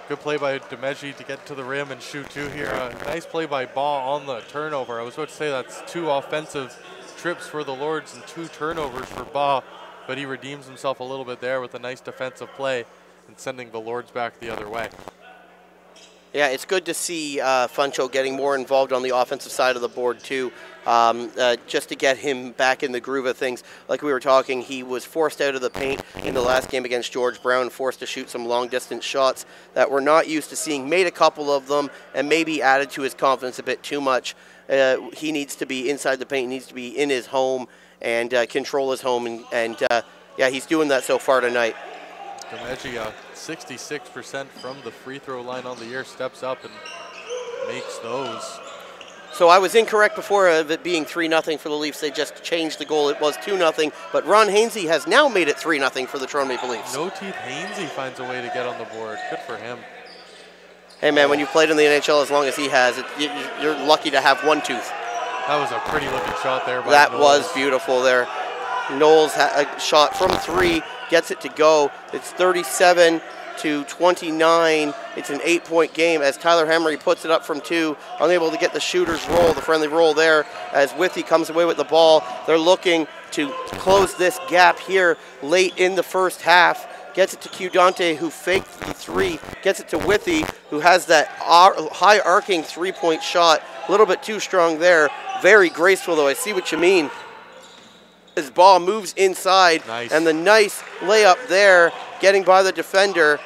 Good play by Demeji to get to the rim and shoot 2 here. Nice play by Baugh on the turnover. I was about to say that's 2 offensive trips for the Lords and 2 turnovers for Baugh, but he redeems himself a little bit there with a nice defensive play and sending the Lords back the other way. Yeah, it's good to see Funcho getting more involved on the offensive side of the board, too, just to get him back in the groove of things. Like we were talking, he was forced out of the paint in the last game against George Brown, forced to shoot some long-distance shots that we're not used to seeing, made a couple of them, and maybe added to his confidence a bit too much. He needs to be inside the paint, he needs to be in his home and control his home, and yeah, he's doing that so far tonight. DeMeggi, 66% from the free throw line on the year, steps up and makes those. So I was incorrect before of it being 3-0 for the Leafs. They just changed the goal. It was 2-0, but Ron Hainsey has now made it 3-0 for the Toronto Maple Leafs. No Teeth Hainsey finds a way to get on the board. Good for him. Hey, man, when you've played in the NHL as long as he has, you're lucky to have one tooth. That was a pretty looking shot there by That Knowles. was beautiful there. Knowles had a shot from 3, gets it to go. It's 37-29. It's an 8-point game as Tyler Hamry puts it up from 2, unable to get the shooter's roll, the friendly roll there, as Withy comes away with the ball. They're looking to close this gap here late in the first half. Gets it to Q Dante, who faked the 3. Gets it to Withy, who has that high arcing 3-point shot. A little bit too strong there. Very graceful, though. I see what you mean. His ball moves inside, and the nice layup there, getting by the defender,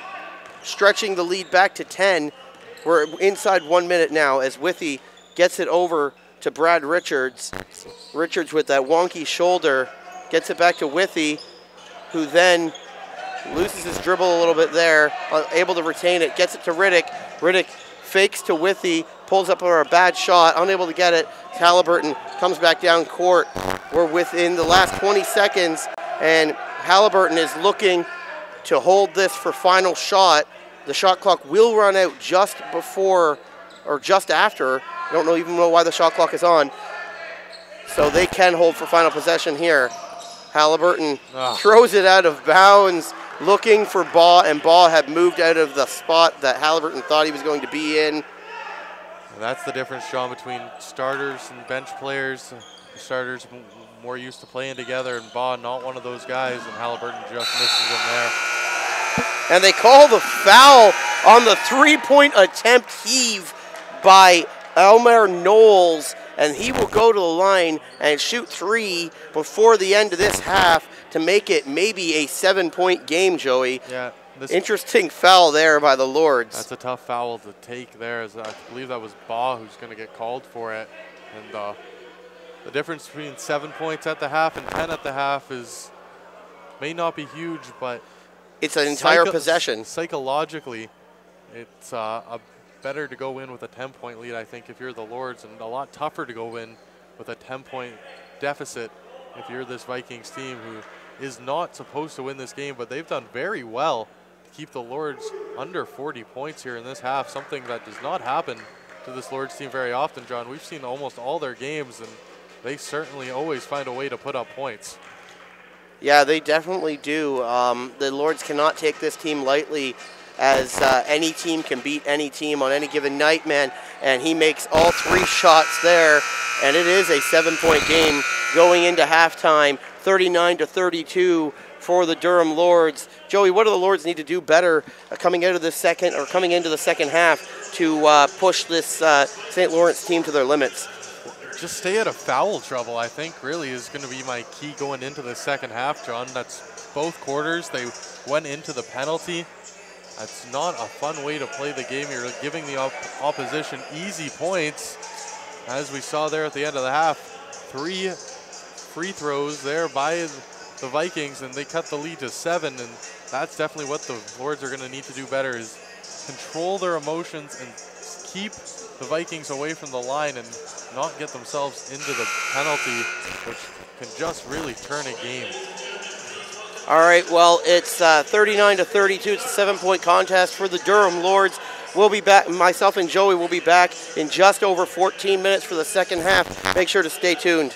stretching the lead back to 10. We're inside 1 minute now as Withy gets it over to Brad Richards. Richards with that wonky shoulder gets it back to Withy, who then loses his dribble a little bit there, able to retain it, gets it to Riddick. Riddick fakes to Withy, pulls up for a bad shot, unable to get it. Halliburton comes back down court. We're within the last 20 seconds, and Halliburton is looking to hold this for final shot. The shot clock will run out just before or just after. I don't even know why the shot clock is on. So they can hold for final possession here. Halliburton throws it out of bounds, looking for Baugh, and Baugh had moved out of the spot that Halliburton thought he was going to be in. And that's the difference, John, between starters and bench players. The starters more used to playing together, and Baugh not one of those guys, and Halliburton just misses him there. And they call the foul on the 3-point attempt heave by Elmer Knowles, and he will go to the line and shoot 3 before the end of this half to make it maybe a 7-point game, Joey. Yeah. Interesting foul there by the Lords. That's a tough foul to take there. As I believe that was Baugh who's going to get called for it. And the difference between 7 points at the half and 10 at the half may not be huge, but it's an entire possession. Psychologically, it's better to go in with a 10-point lead, I think, if you're the Lords, and a lot tougher to go in with a 10-point deficit if you're this Vikings team who is not supposed to win this game, but they've done very well to keep the Lords under 40 points here in this half, something that does not happen to this Lords team very often, John. We've seen almost all their games, and they certainly always find a way to put up points. Yeah, they definitely do. The Lords cannot take this team lightly, as any team can beat any team on any given night, man. And he makes all 3 shots there, and it is a 7-point game going into halftime, 39-32 for the Durham Lords. Joey, what do the Lords need to do better coming into the second half to push this St. Lawrence team to their limits? Just stay out of foul trouble, I think, really is going to be my key going into the second half, John. That's both quarters. They went into the penalty. That's not a fun way to play the game. You're giving the opposition easy points. As we saw there at the end of the half, 3 free throws there by the Vikings, and they cut the lead to 7, and that's definitely what the Lords are going to need to do better, is control their emotions and keep the Vikings away from the line and not get themselves into the penalty, which can just really turn a game. All right, well, it's 39-32. It's a 7-point contest for the Durham Lords. We'll be back, myself and Joey will be back in just over 14 minutes for the second half. Make sure to stay tuned.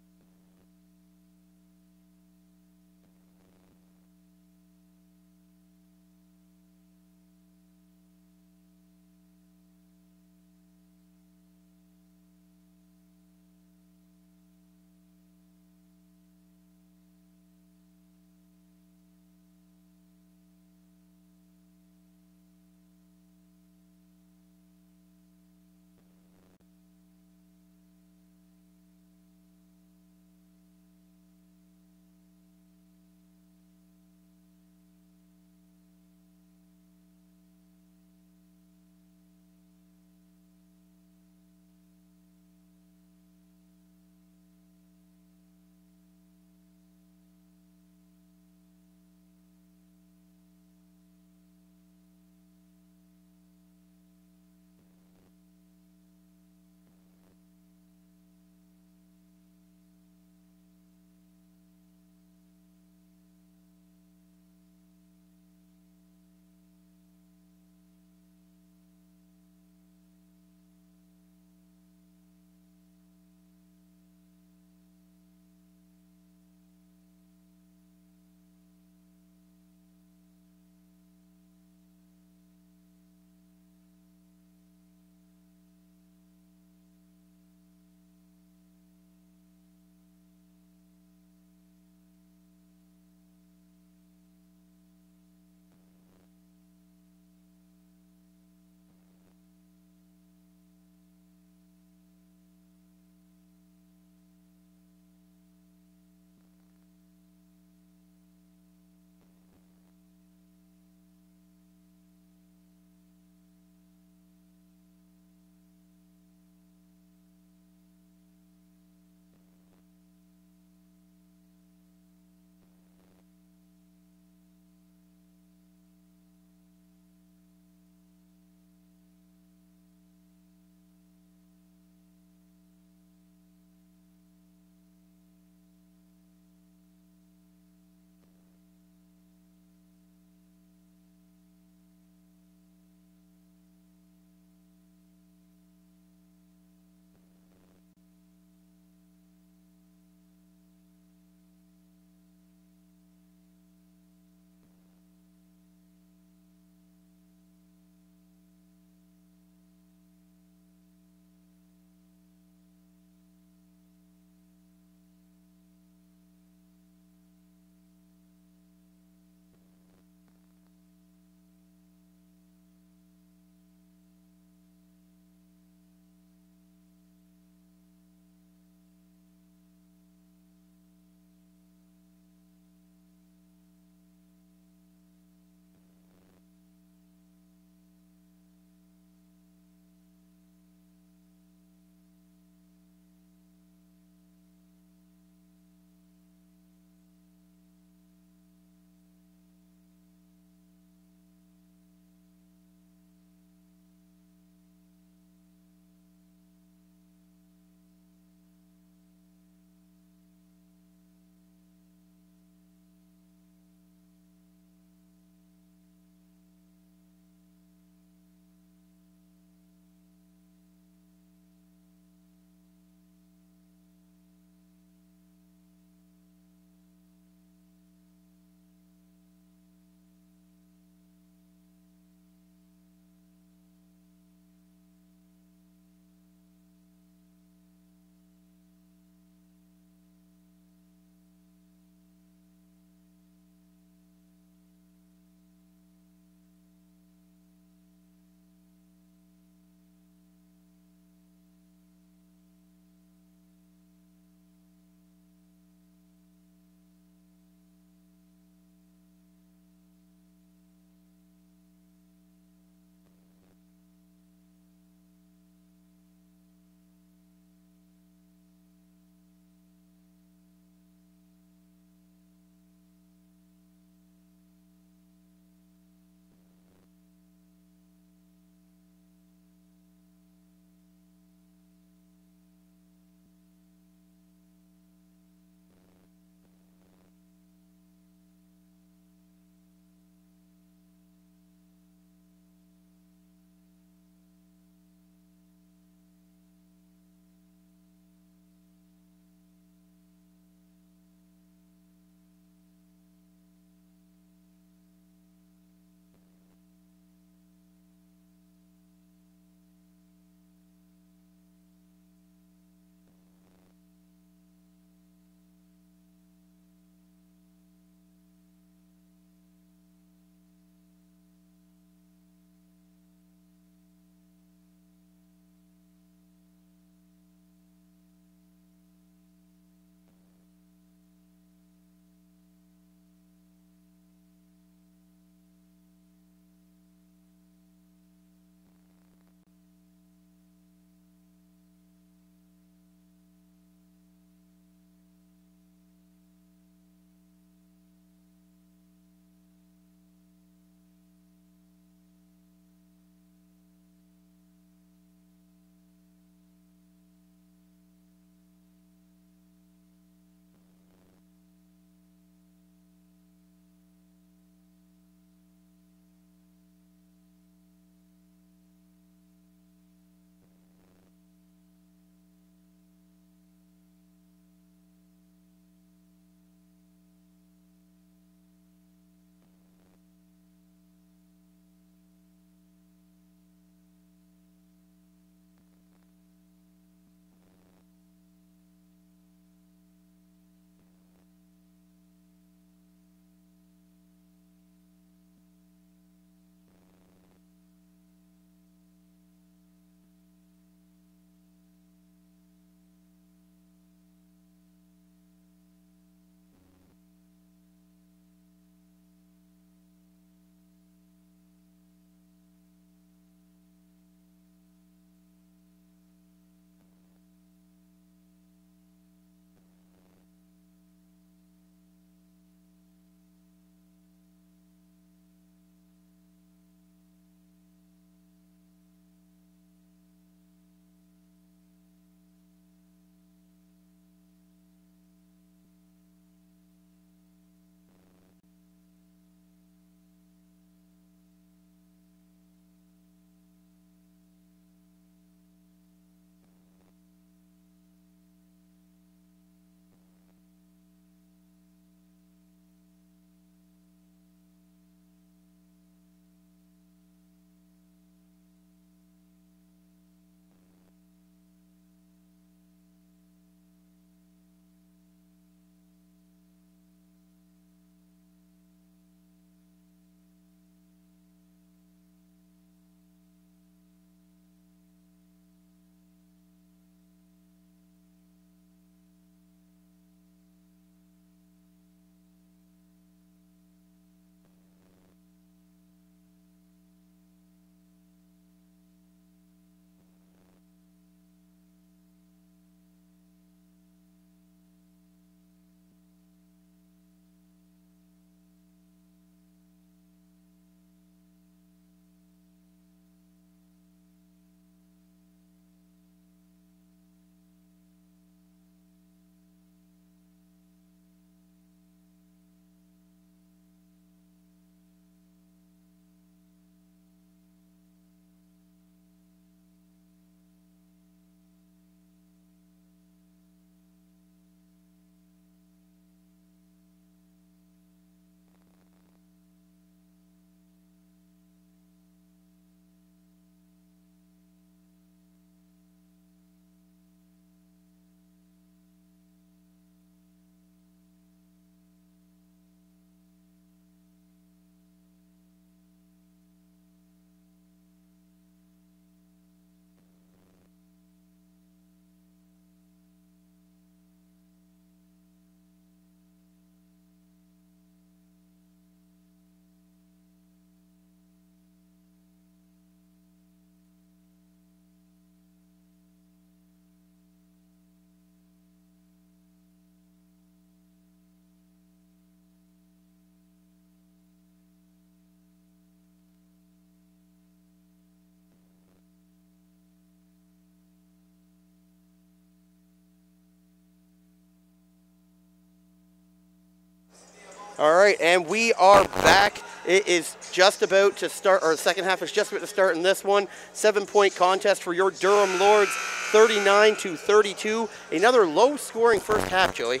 All right, and we are back. It is just about to start, or the second half is just about to start in this one. 7-point contest for your Durham Lords, 39-32. Another low-scoring first half, Joey.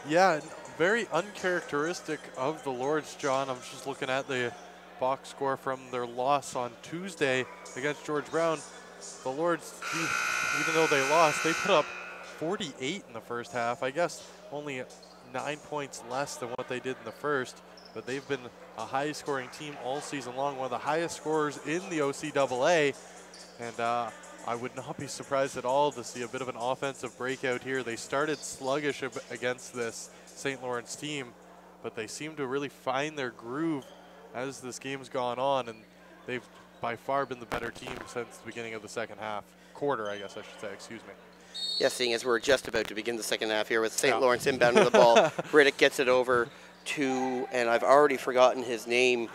Yeah, very uncharacteristic of the Lords, John. I'm just looking at the box score from their loss on Tuesday against George Brown. The Lords, even though they lost, they put up 48 in the first half. I guess only 9 points less than what they did in the first, but they've been a high-scoring team all season long, one of the highest scorers in the OCAA, and I would not be surprised at all to see a bit of an offensive breakout here. They started sluggish against this St. Lawrence team, but they seem to really find their groove as this game's gone on, and they've by far been the better team since the beginning of the second half. Quarter, I guess I should say, excuse me. Yes, seeing as we're just about to begin the second half here with St. Lawrence inbounding the ball. Riddick gets it over to, and I've already forgotten his name.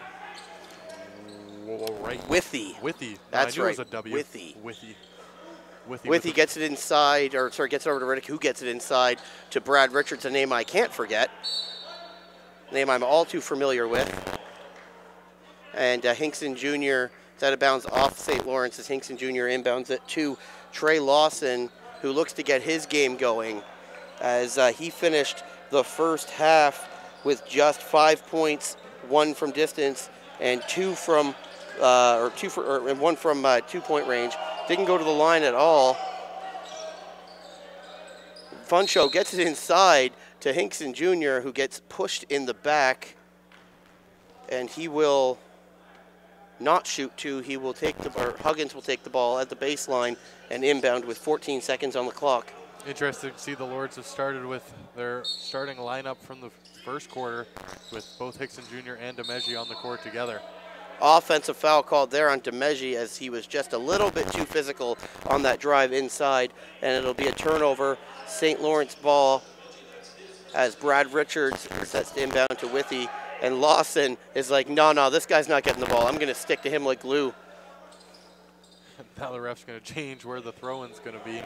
Withy. Withy. That's right. It was a W. Withy. Withy gets it inside, or sorry, gets it over to Riddick, who gets it inside to Brad Richards, a name I can't forget. A name I'm all too familiar with. And Hinkson Jr. is out of bounds off St. Lawrence as Hinkson Jr. inbounds it to Trey Lawson, who looks to get his game going as he finished the first half with just 5 points, 1 from distance, and 2 from and 1 from 2-point range. Didn't go to the line at all. Funcho gets it inside to Hinkson Jr., who gets pushed in the back, and he will not shoot two. He will take Huggins will take the ball at the baseline and inbound with 14 seconds on the clock. Interesting to see the Lords have started with their starting lineup from the first quarter with both Hickson Jr. and DeMeggi on the court together. Offensive foul called there on DeMeggi as he was just a little bit too physical on that drive inside, and it'll be a turnover. St. Lawrence ball as Brad Richards sets the inbound to Withy, and Lawson is like, no, this guy's not getting the ball. I'm going to stick to him like glue. Now the ref's going to change where the throw-in's going to be.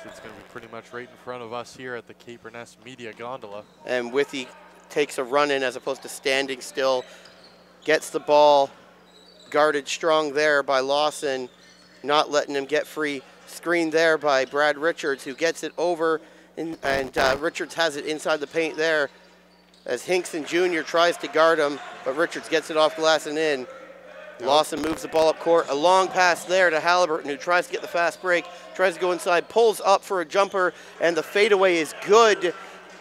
So it's going to be pretty much right in front of us here at the Cape Nest Media Gondola. And Withy takes a run in as opposed to standing still. Gets the ball guarded strong there by Lawson, not letting him get free. Screen there by Brad Richards, who gets it over, and Richards has it inside the paint there as Hinkson Jr. tries to guard him, but Richards gets it off glass and in. Yep. Lawson moves the ball up court. A long pass there to Halliburton, who tries to get the fast break, tries to go inside, pulls up for a jumper, and the fadeaway is good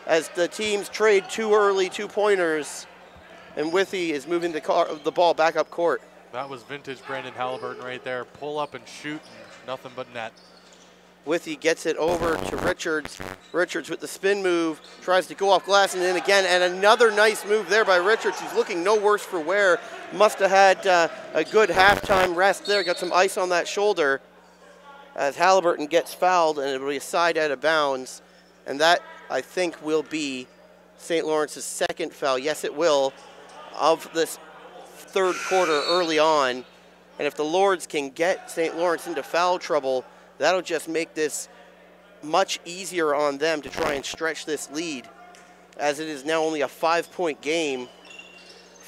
as the teams trade 2 early 2-pointers, and Withy is moving the ball back up court. That was vintage Brandon Halliburton right there. Pull up and shoot, and nothing but net. Withy gets it over to Richards. Richards with the spin move, tries to go off glass and in again, and another nice move there by Richards. He's looking no worse for wear. Must have had a good halftime rest there. Got some ice on that shoulder as Halliburton gets fouled, and it'll be a side out of bounds. And that, I think, will be St. Lawrence's second foul. Yes, it will, of this third quarter early on. And if the Lords can get St. Lawrence into foul trouble, that'll just make this much easier on them to try and stretch this lead, as it is now only a 5-point game.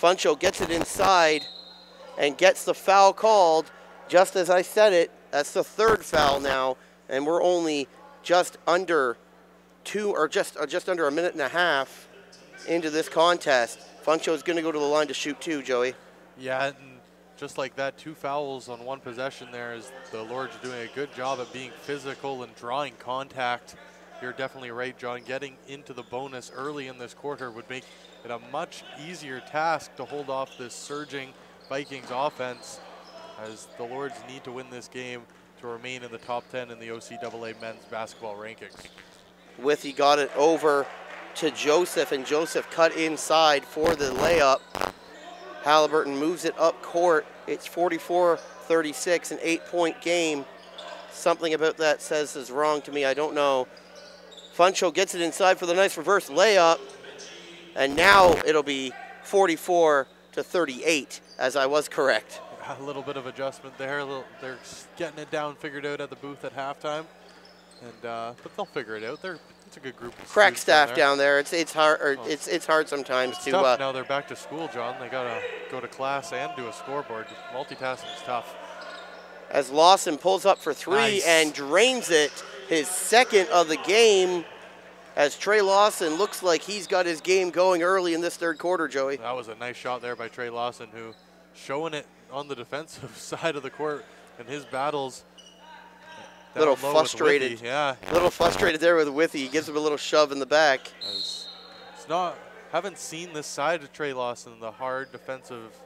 Funcho gets it inside and gets the foul called just as I said it. That's the third foul now, and we're only just under just under a minute and a half into this contest. Funcho's going to go to the line to shoot 2, Joey. Yeah, and just like that, 2 fouls on 1 possession there, as the Lords are doing a good job at being physical and drawing contact. You're definitely right, John. Getting into the bonus early in this quarter would make it a much easier task to hold off this surging Vikings offense, as the Lords need to win this game to remain in the top 10 in the OCAA men's basketball rankings. Withy got it over to Joseph, and Joseph cut inside for the layup. Halliburton moves it up court. It's 44-36, an 8-point game. Something about that says is wrong to me. I don't know. Funcho gets it inside for the nice reverse layup. And now it'll be 44-38, as I was correct. A little bit of adjustment there. They're getting it down, figured out at the booth at halftime. And but they'll figure it out. It's It's a good group of crack students staff down there. It's hard. Or it's hard sometimes it's to. Tough. Now they're back to school, John. They gotta go to class and do a scoreboard. Multitasking is tough. As Lawson pulls up for three Nice. and drains it, his second of the game. As Trey Lawson looks like he's got his game going early in this third quarter, Joey. That was a nice shot there by Trey Lawson, who showing it on the defensive side of the court in his battles. A little frustrated. Yeah. A little frustrated there with Withy. He gives him a little shove in the back. It's not, haven't seen this side of Trey Lawson, the hard defensive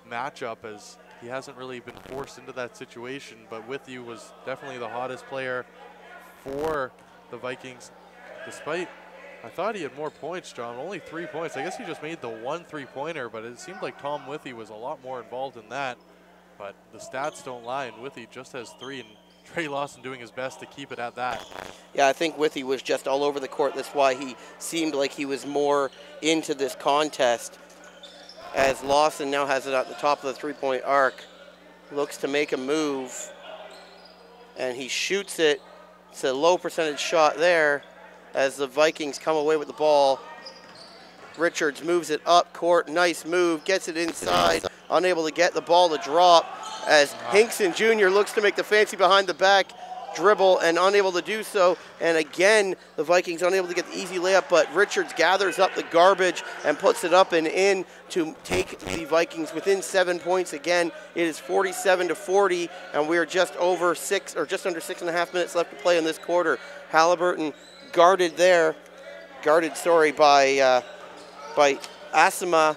matchup, as he hasn't really been forced into that situation, but Withy was definitely the hottest player for the Vikings. Despite, I thought he had more points, John, only 3 points. I guess he just made the 1 3-pointer, but it seemed like Tom Withy was a lot more involved in that. But the stats don't lie, and Withy just has 3, and Trey Lawson doing his best to keep it at that. Yeah, I think Withy was just all over the court. That's why he seemed like he was more into this contest. As Lawson now has it at the top of the three-point arc. Looks to make a move. And he shoots it. It's a low percentage shot there as the Vikings come away with the ball. Richards moves it up court. Nice move. Gets it inside. Unable to get the ball to drop as Hinkson Jr. looks to make the fancy behind the back dribble and unable to do so. And again, the Vikings unable to get the easy layup, but Richards gathers up the garbage and puts it up and in to take the Vikings within 7 points. Again, it is 47-40, and we are just over just under 6.5 minutes left to play in this quarter. Halliburton guarded by Asima,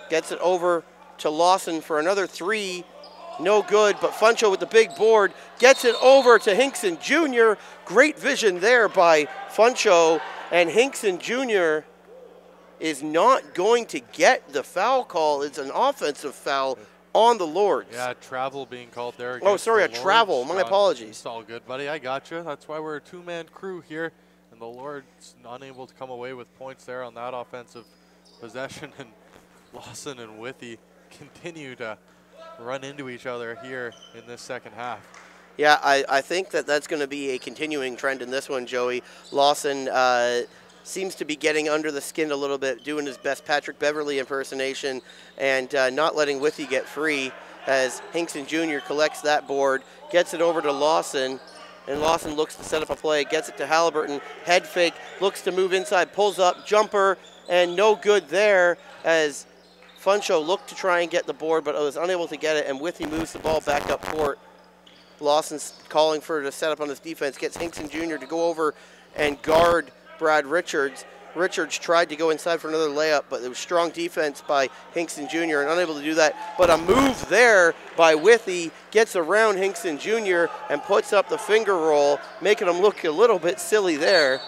gets it over to Lawson for another three. No good, but Funcho with the big board gets it over to Hinkson Jr. Great vision there by Funcho, and Hinkson Jr. is not going to get the foul call. It's an offensive foul on the Lords. Yeah, travel being called there. Oh, sorry, a travel. My apologies. It's all good, buddy. I got you. That's why we're a two-man crew here, and the Lords unable to come away with points there on that offensive possession, and Lawson and Withy continue to run into each other here in this second half. Yeah, I think that's going to be a continuing trend in this one, Joey. Lawson seems to be getting under the skin a little bit, doing his best Patrick Beverly impersonation, and not letting Withy get free as Hinkson Jr. collects that board, gets it over to Lawson, and Lawson looks to set up a play, gets it to Halliburton, head fake, looks to move inside, pulls up, jumper, and no good there as Funcho looked to try and get the board, but was unable to get it, and Withy moves the ball back up court. Lawson's calling for to set up on his defense, gets Hinkson Jr. to go over and guard Brad Richards. Richards tried to go inside for another layup, but there was strong defense by Hinkson Jr. and unable to do that. But a move there by Withy gets around Hinkson Jr. and puts up the finger roll, making him look a little bit silly there.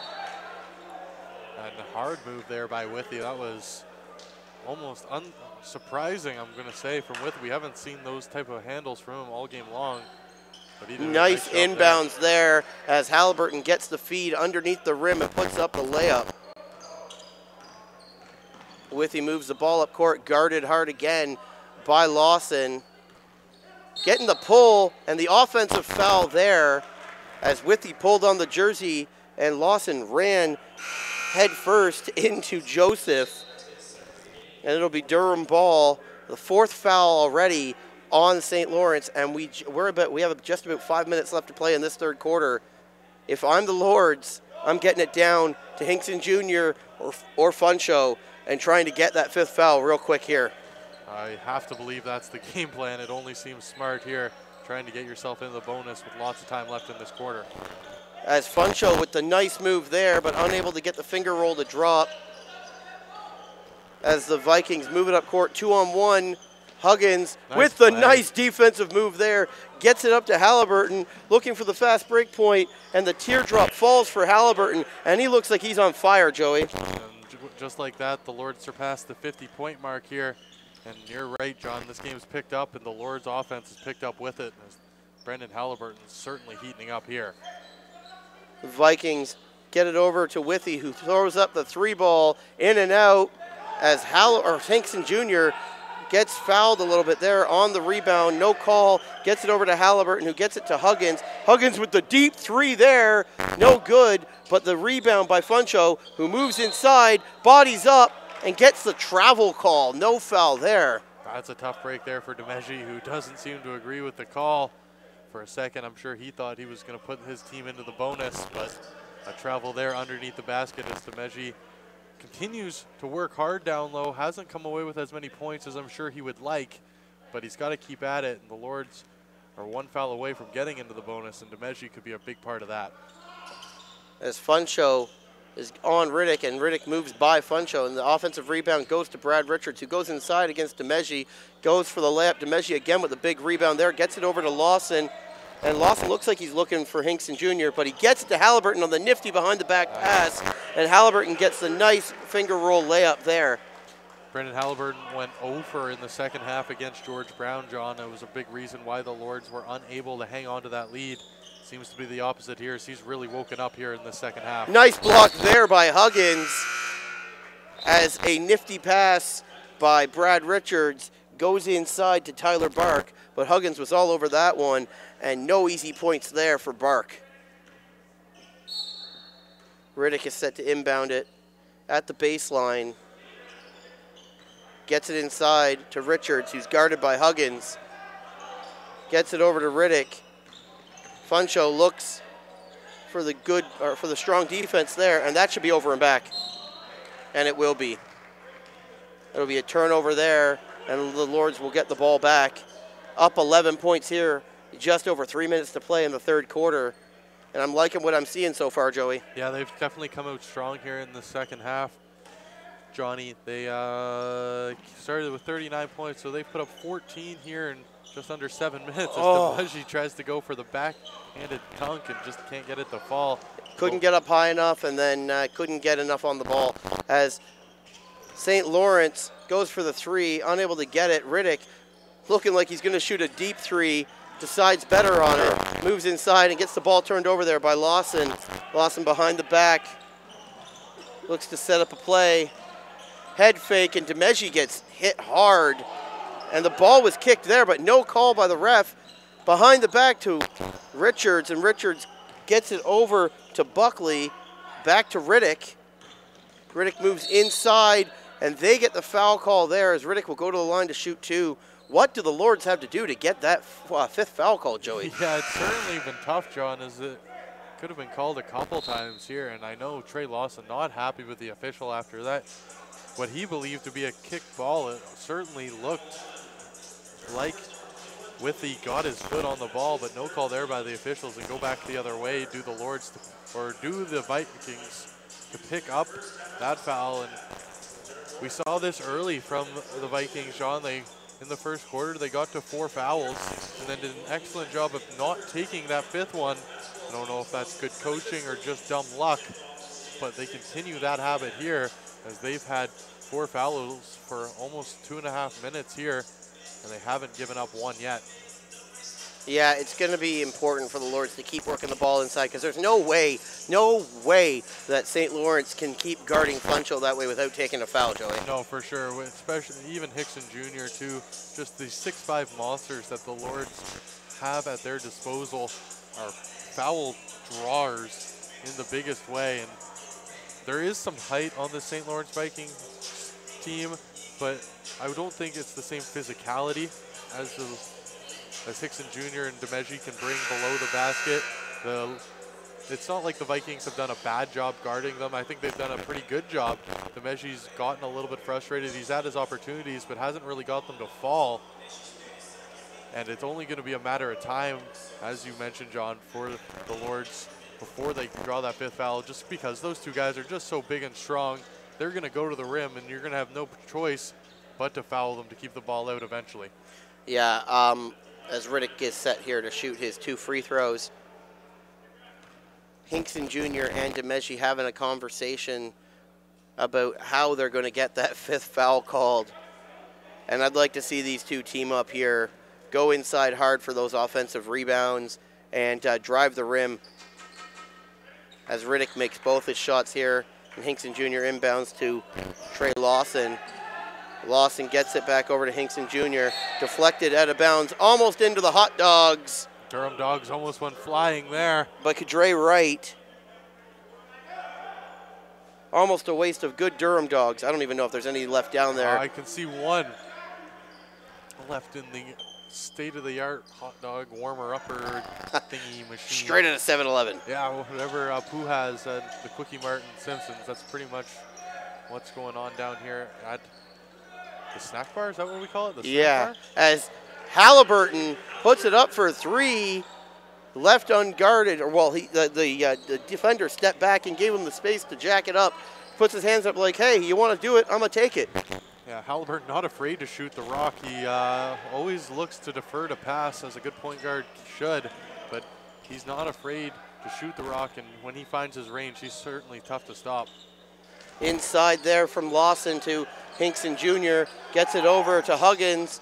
And a hard move there by Withy. That was almost unsurprising, I'm going to say, from Withy. We haven't seen those type of handles from him all game long. But he did nice inbounds there as Halliburton gets the feed underneath the rim and puts up the layup. Withy moves the ball up court, guarded hard again by Lawson. Getting the pull and the offensive foul there as Withy pulled on the jersey and Lawson ran head first into Joseph. And it'll be Durham ball, the fourth foul already on St. Lawrence, and we have just about 5 minutes left to play in this third quarter. If I'm the Lords, I'm getting it down to Hinkson Jr. or Funcho and trying to get that fifth foul real quick here. I have to believe that's the game plan. It only seems smart here, trying to get yourself into the bonus with lots of time left in this quarter. As Funcho with the nice move there, but unable to get the finger roll to drop. As the Vikings move it up court, 2-on-1. Huggins with the nice defensive move there, gets it up to Halliburton, looking for the fast break point, and the teardrop falls for Halliburton, and he looks like he's on fire, Joey. And just like that, the Lords surpassed the 50-point mark here. And you're right, John, this game's picked up, and the Lords' offense has picked up with it. As Brendan Halliburton's certainly heating up here. The Vikings get it over to Withy, who throws up the three ball in and out as Hinkson Jr. gets fouled a little bit there on the rebound. No call. Gets it over to Halliburton, who gets it to Huggins. Huggins with the deep three there. No good, but the rebound by Funcho, who moves inside, bodies up, and gets the travel call. No foul there. That's a tough break there for DeMeggi, who doesn't seem to agree with the call. For a second, I'm sure he thought he was going to put his team into the bonus, but a travel there underneath the basket as DeMeggi continues to work hard down low. Hasn't come away with as many points as I'm sure he would like, but he's got to keep at it, and the Lords are one foul away from getting into the bonus, and DeMeggi could be a big part of that. As Funcho is on Riddick, and Riddick moves by Funcho, and the offensive rebound goes to Brad Richards, who goes inside against DeMeggi, goes for the layup. DeMeggi again with a big rebound there, gets it over to Lawson, and Lawson looks like he's looking for Hinkson Jr., but he gets it to Halliburton on the nifty behind the back pass, and Halliburton gets the nice finger roll layup there. Brendan Halliburton went over in the second half against George Brown, John. That was a big reason why the Lords were unable to hang on to that lead. Seems to be the opposite here, as he's really woken up here in the second half. Nice block there by Huggins, as a nifty pass by Brad Richards goes inside to Tyler Bark, but Huggins was all over that one, and no easy points there for Bark. Riddick is set to inbound it at the baseline. Gets it inside to Richards, who's guarded by Huggins. Gets it over to Riddick. Funcho looks for the strong defense there, and that should be over and back. And it will be. It'll be a turnover there, and the Lords will get the ball back. Up 11 points here, just over 3 minutes to play in the third quarter. And I'm liking what I'm seeing so far, Joey. Yeah, they've definitely come out strong here in the second half. Johnny, they started with 39 points, so they put up 14 here in just under 7 minutes. As DeMeggi tries to go for the backhanded dunk and just can't get it to fall. Couldn't get up high enough, and then couldn't get enough on the ball. As St. Lawrence goes for the three, unable to get it. Riddick, looking like he's going to shoot a deep three, decides better on it, moves inside and gets the ball turned over there by Lawson. Lawson behind the back, looks to set up a play. Head fake, and DeMeggi gets hit hard. And the ball was kicked there, but no call by the ref. Behind the back to Richards, and Richards gets it over to Buckley. Back to Riddick. Riddick moves inside, and they get the foul call there as Riddick will go to the line to shoot two. What do the Lords have to do to get that fifth foul call, Joey? Yeah, it's certainly been tough, John, as it could have been called a couple times here. And I know Trey Lawson not happy with the official after that. What he believed to be a kick ball, it certainly looked like Withy got his foot on the ball, but no call there by the officials, and go back the other way. Do the Lords, or do the Vikings to pick up that foul? And we saw this early from the Vikings, John. In the first quarter, they got to 4 fouls and then did an excellent job of not taking that fifth one. I don't know if that's good coaching or just dumb luck, but they continue that habit here as they've had 4 fouls for almost 2.5 minutes here, and they haven't given up one yet. Yeah, it's going to be important for the Lords to keep working the ball inside, because there's no way that St. Lawrence can keep guarding Funcho that way without taking a foul, Joey. No, for sure, especially even Hickson Jr. too. Just these 6'5" monsters that the Lords have at their disposal are foul drawers in the biggest way. And there is some height on the St. Lawrence Vikings team, but I don't think it's the same physicality as Hickson Jr. and DeMeggi can bring below the basket. It's not like the Vikings have done a bad job guarding them. I think they've done a pretty good job. DeMeggi's gotten a little bit frustrated. He's had his opportunities, but hasn't really got them to fall. And it's only going to be a matter of time, as you mentioned, John, for the Lords before they can draw that fifth foul, just because those two guys are just so big and strong. They're going to go to the rim, and you're going to have no choice but to foul them to keep the ball out eventually. Yeah, as Riddick gets set here to shoot his 2 free throws. Hinkson Jr. and DeMeggi having a conversation about how they're going to get that fifth foul called. And I'd like to see these two team up here, go inside hard for those offensive rebounds, and drive the rim. As Riddick makes both his shots here, and Hinkson Jr. inbounds to Trey Lawson. Lawson gets it back over to Hinkson Jr. Deflected out of bounds, almost into the hot dogs. Durham dogs almost went flying there. But Kadre Wright, almost a waste of good Durham dogs. I don't even know if there's any left down there. I can see one left in the state-of-the-art hot dog warmer-upper thingy machine. Straight out of 7-Eleven. Yeah, whatever Pooh has at the Quickie Mart and Simpsons, that's pretty much what's going on down here at the snack bar. Is that what we call it? The snack bar? As Halliburton puts it up for 3, left unguarded, or well, the defender stepped back and gave him the space to jack it up. Puts his hands up like, hey, you want to do it? I'm going to take it. Yeah, Halliburton not afraid to shoot the rock. He always looks to defer to pass, as a good point guard should, but he's not afraid to shoot the rock, and when he finds his range, he's certainly tough to stop. Inside there from Lawson to Hinkson Jr. Gets it over to Huggins.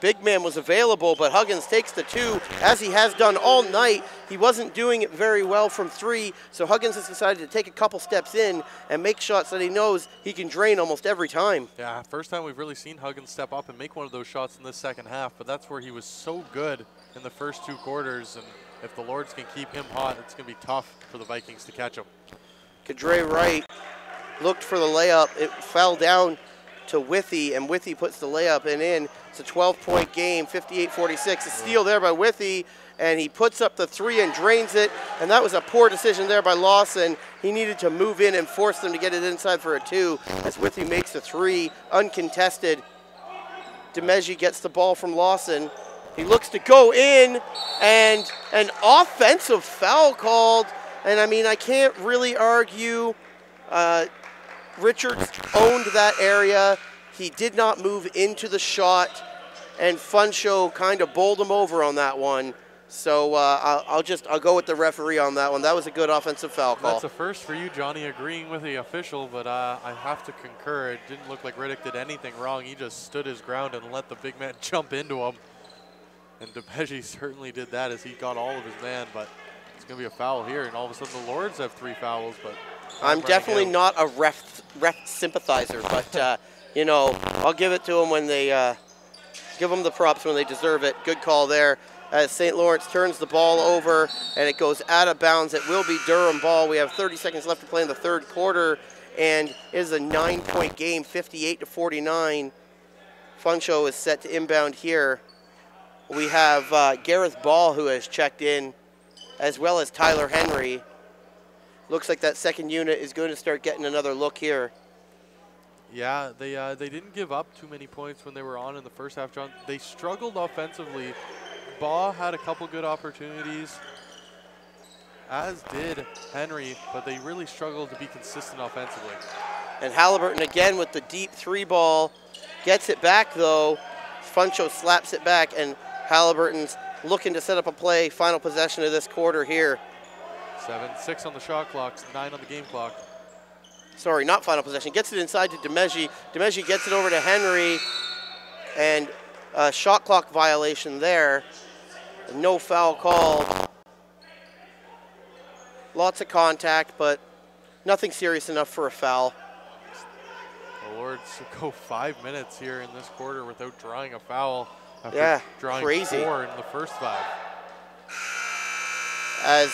Big man was available, but Huggins takes the 2, as he has done all night. He wasn't doing it very well from 3, so Huggins has decided to take a couple steps in and make shots that he knows he can drain almost every time. Yeah, first time we've really seen Huggins step up and make one of those shots in this second half, but that's where he was so good in the first 2 quarters, and if the Lords can keep him hot, it's going to be tough for the Vikings to catch him. Kadre Wright looked for the layup. It fell down to Withy, and Withy puts the layup in. It's a 12-point game, 58-46. A steal there by Withy, and he puts up the 3 and drains it, and that was a poor decision there by Lawson. He needed to move in and force them to get it inside for a 2, as Withy makes the 3, uncontested. DeMeggi gets the ball from Lawson. He looks to go in, and an offensive foul called, and I mean, I can't really argue. Richards owned that area. He did not move into the shot, and Funcho kind of bowled him over on that one. So I'll go with the referee on that one. That was a good offensive foul call. That's a first for you, Johnny, agreeing with the official, but I have to concur. It didn't look like Riddick did anything wrong. He just stood his ground and let the big man jump into him. And DeMeggi certainly did that as he got all of his man, but it's going to be a foul here, and all of a sudden the Lords have 3 fouls. But I'm definitely not a ref sympathizer, but you know, I'll give it to them when they give them the props when they deserve it. Good call there. As St. Lawrence turns the ball over and it goes out of bounds. It will be Durham ball. We have 30 seconds left to play in the 3rd quarter, and it is a 9-point game, 58-49. Funcho is set to inbound here. We have Gareth Ball, who has checked in, as well as Tyler Henry. Looks like that second unit is going to start getting another look here. Yeah, they didn't give up too many points when they were on in the first half, John. They struggled offensively. Baugh had a couple good opportunities, as did Henry, but they really struggled to be consistent offensively. And Halliburton again with the deep 3 ball. Gets it back though. Funcho slaps it back, and Halliburton's looking to set up a play. Final possession of this quarter here. 7-6 on the shot clock, 9 on the game clock. Sorry, not final possession. Gets it inside to DeMeggi. DeMeggi gets it over to Henry, and a shot clock violation there. No foul call. Lots of contact, but nothing serious enough for a foul. The Lords go 5 minutes here in this quarter without drawing a foul after drawing crazy. 4 in the first 5. As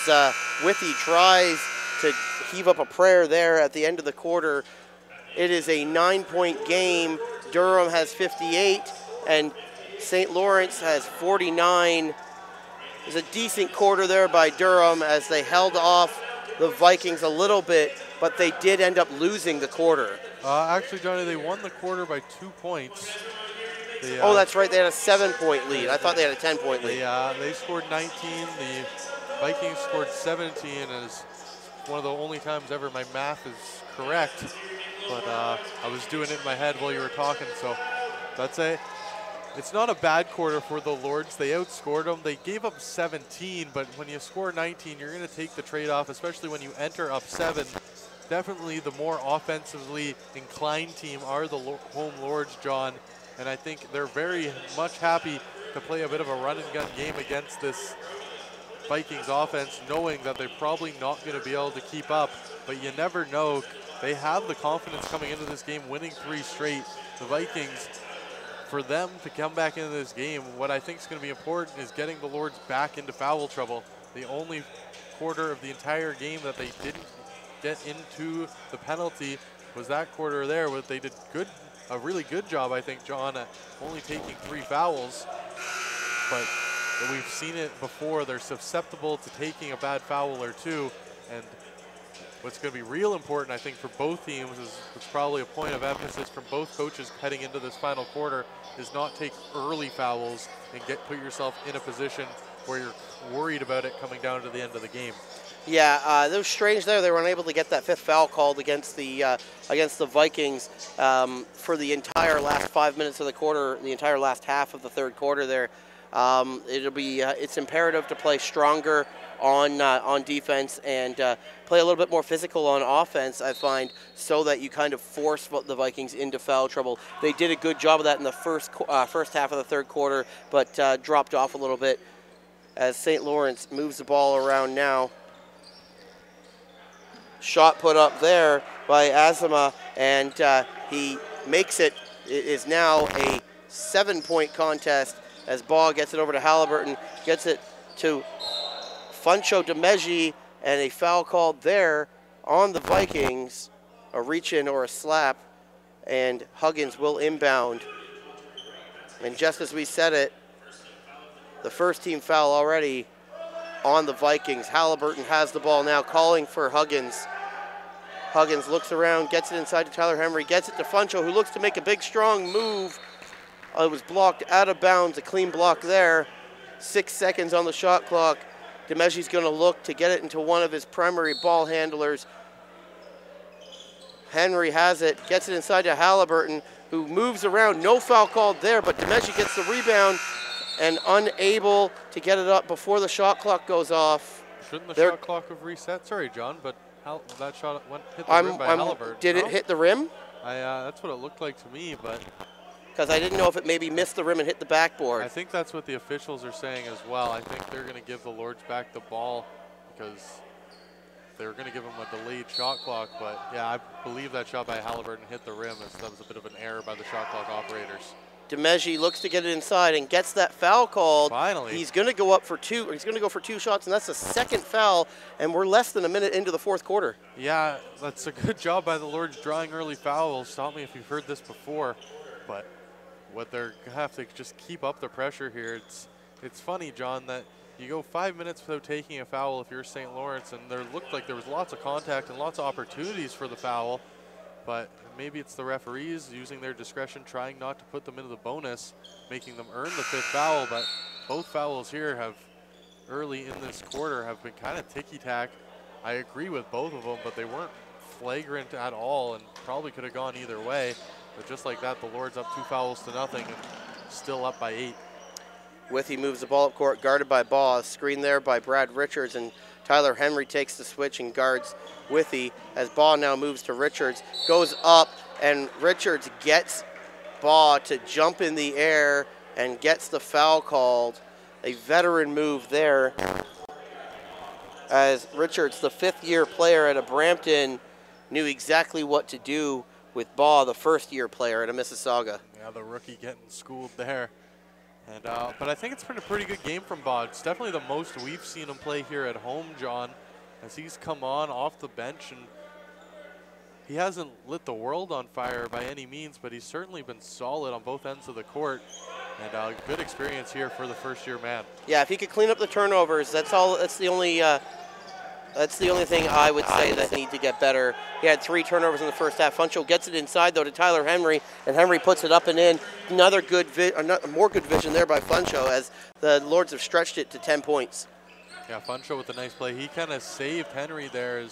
Withy tries to heave up a prayer there at the end of the quarter. It is a 9-point game. Durham has 58, and St. Lawrence has 49. It was a decent quarter there by Durham as they held off the Vikings a little bit, but they did end up losing the quarter. Actually, Johnny, they won the quarter by 2 points. Oh, that's right. They had a 7-point lead. I thought they had a 10-point lead. They scored 19. The Vikings scored 17, and it's one of the only times ever my math is correct. But I was doing it in my head while you were talking, so that's it's not a bad quarter for the Lords. They outscored them. They gave up 17, but when you score 19, you're going to take the trade-off, especially when you enter up 7. Definitely the more offensively inclined team are the home Lords, John, and I think they're very much happy to play a bit of a run-and-gun game against this Vikings offense, knowing that they're probably not going to be able to keep up, but you never know. they have the confidence coming into this game, winning 3 straight. The Vikings, for them to come back into this game, what I think is going to be important is getting the Lords back into foul trouble. The only quarter of the entire game that they didn't get into the penalty was that quarter there. Where they did a really good job, I think, John, at only taking 3 fouls. But we've seen it before. They're susceptible to taking a bad foul or 2. And what's going to be real important, I think, for both teams is it's probably a point of emphasis from both coaches heading into this final quarter is not take early fouls and put yourself in a position where you're worried about it coming down to the end of the game. Yeah, that was strange there. They were unable to get that 5th foul called against the Vikings for the entire last 5 minutes of the quarter, the entire last half of the 3rd quarter there. It's imperative to play stronger on defense and play a little bit more physical on offense, I find, so that you kind of force the Vikings into foul trouble. They did a good job of that in the first half of the 3rd quarter, but dropped off a little bit as St. Lawrence moves the ball around now. Shot put up there by Azama, and he makes it. It is now a 7-point contest as Baugh gets it over to Halliburton, gets it to Funcho DeMeggi, and a foul called there on the Vikings, a reach-in or a slap, and Huggins will inbound. And just as we said it, the first team foul already on the Vikings. Halliburton has the ball now, calling for Huggins. Huggins looks around, gets it inside to Tyler Henry, gets it to Funcho, who looks to make a big, strong move. It was blocked out of bounds, a clean block there. 6 seconds on the shot clock. DeMeggi's going to look to get it into one of his primary ball handlers. Henry has it, gets it inside to Halliburton, who moves around. No foul called there, but DeMeggi gets the rebound and unable to get it up before the shot clock goes off. Shouldn't the shot clock have reset? Sorry, John, but that shot hit the rim by Halliburton. Did it hit the rim? That's what it looked like to me, but... Because I didn't know if it maybe missed the rim and hit the backboard. I think that's what the officials are saying as well. I think they're going to give the Lords back the ball because they're going to give them a delayed shot clock. But, yeah, I believe that shot by Halliburton hit the rim, as that was a bit of an error by the shot clock operators. DeMeggi looks to get it inside and gets that foul called. Finally. He's going to go up for 2. He's going to go for 2 shots, and that's the 2nd foul, and we're less than a minute into the 4th quarter. Yeah, that's a good job by the Lords drawing early fouls. Stop me if you've heard this before, but what they're going to have to just keep up the pressure here. It's funny, John, that you go 5 minutes without taking a foul if you're St. Lawrence, and there looked like there was lots of contact and lots of opportunities for the foul, but maybe it's the referees using their discretion, trying not to put them into the bonus, making them earn the 5th foul. But both fouls here have, early in this quarter, have been kind of ticky-tack. I agree with both of them, but they weren't flagrant at all and probably could have gone either way. But just like that, the Lords up 2 fouls to nothing and still up by 8. Withey moves the ball up court, guarded by Baugh, screened there by Brad Richards, and Tyler Henry takes the switch and guards Withey as Baugh now moves to Richards, goes up, and Richards gets Baugh to jump in the air and gets the foul called. A veteran move there as Richards, the 5th-year player at a Brampton, knew exactly what to do with Baugh, the 1st-year player at a Mississauga. Yeah, the rookie getting schooled there. And but I think it's been a pretty good game from Baugh. It's definitely the most we've seen him play here at home, John, as he's come on off the bench, and he hasn't lit the world on fire by any means, but he's certainly been solid on both ends of the court, and good experience here for the 1st-year man. Yeah, if he could clean up the turnovers, that's all. That's the only thing I would say that need to get better. He had 3 turnovers in the first half. Funcho gets it inside, though, to Tyler Henry, and Henry puts it up and in. Another more good vision there by Funcho as the Lords have stretched it to 10 points. Yeah, Funcho with a nice play. He kind of saved Henry there,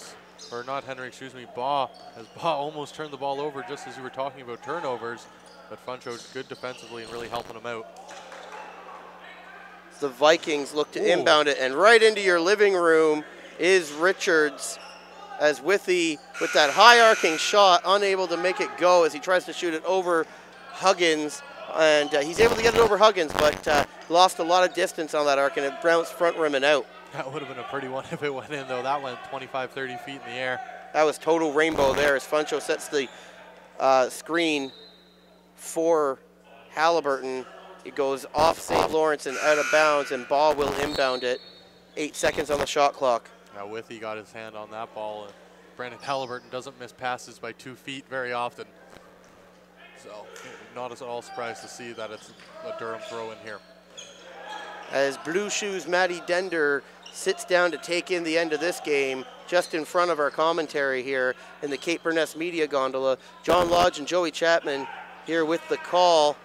or not Henry, excuse me, Baugh, as Baugh almost turned the ball over just as you were talking about turnovers. But Funcho's good defensively and really helping him out. The Vikings look to inbound it, and right into your living room is Richards, as Withey, with that high arcing shot, unable to make it go as he tries to shoot it over Huggins. And he's able to get it over Huggins, but lost a lot of distance on that arc, and it bounced front rim and out. That would have been a pretty one if it went in, though. That went 25, 30 feet in the air. That was total rainbow there as Funcho sets the screen for Halliburton. It goes off St. Lawrence and out of bounds, and Baugh will inbound it. 8 seconds on the shot clock. Now Withy got his hand on that ball, and Brandon Halliburton doesn't miss passes by 2 feet very often. So not at all surprised to see that it's a Durham throw in here. As Blue Shoes Matty Dender sits down to take in the end of this game, just in front of our commentary here in the Cape Burness Media Gondola, John Lodge and Joey Chapman here with the call.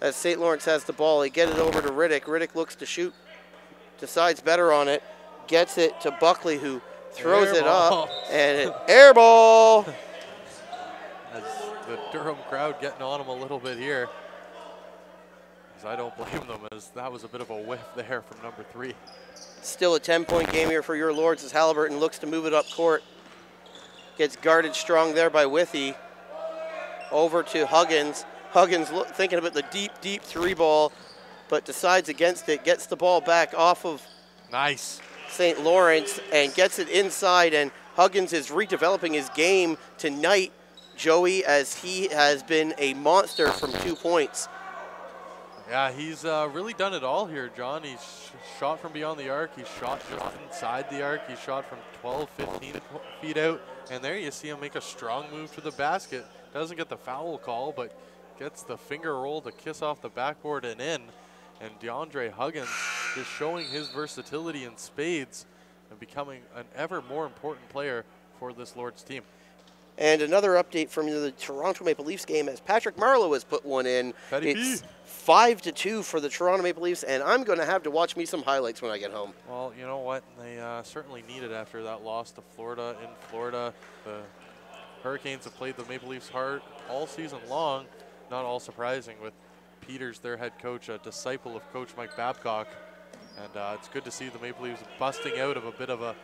As St. Lawrence has the ball, they get it over to Riddick. Riddick looks to shoot, decides better on it, gets it to Buckley, who throws it up, and an air ball. As the Durham crowd getting on him a little bit here. As I don't blame them, as that was a bit of a whiff there from number 3. Still a 10-point game here for your Lords as Halliburton looks to move it up court. Gets guarded strong there by Withy. Over to Huggins. Huggins thinking about the deep 3 ball, but decides against it. Gets the ball back off of St. Lawrence and gets it inside, and Huggins is redeveloping his game tonight, Joey, as he has been a monster from 2 points. Yeah, he's really done it all here, John. He's shot from beyond the arc. He's shot just inside the arc. He shot from 12, 15 feet out. And there you see him make a strong move to the basket. Doesn't get the foul call, but gets the finger roll to kiss off the backboard and in. And DeAndre Huggins is showing his versatility in spades and becoming an ever more important player for this Lords team. And another update from the Toronto Maple Leafs game as Patrick Marleau has put one in. It's 5-2 for the Toronto Maple Leafs, and I'm going to have to watch me some highlights when I get home. Well, you know what? They certainly need it after that loss to Florida in Florida. The Hurricanes have played the Maple Leafs hard all season long. Not all surprising with Peters, their head coach, a disciple of Coach Mike Babcock. And it's good to see the Maple Leafs busting out of a bit of a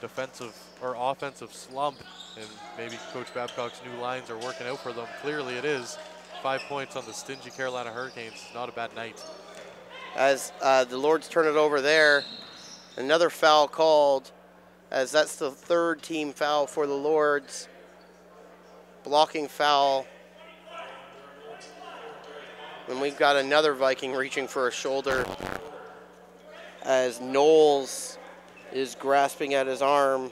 defensive or offensive slump, and maybe Coach Babcock's new lines are working out for them. Clearly it is. 5 points on the stingy Carolina Hurricanes. Not a bad night. As the Lords turn it over there, another foul called, as that's the 3rd team foul for the Lords. Blocking foul. And we've got another Viking reaching for a shoulder as Knowles is grasping at his arm.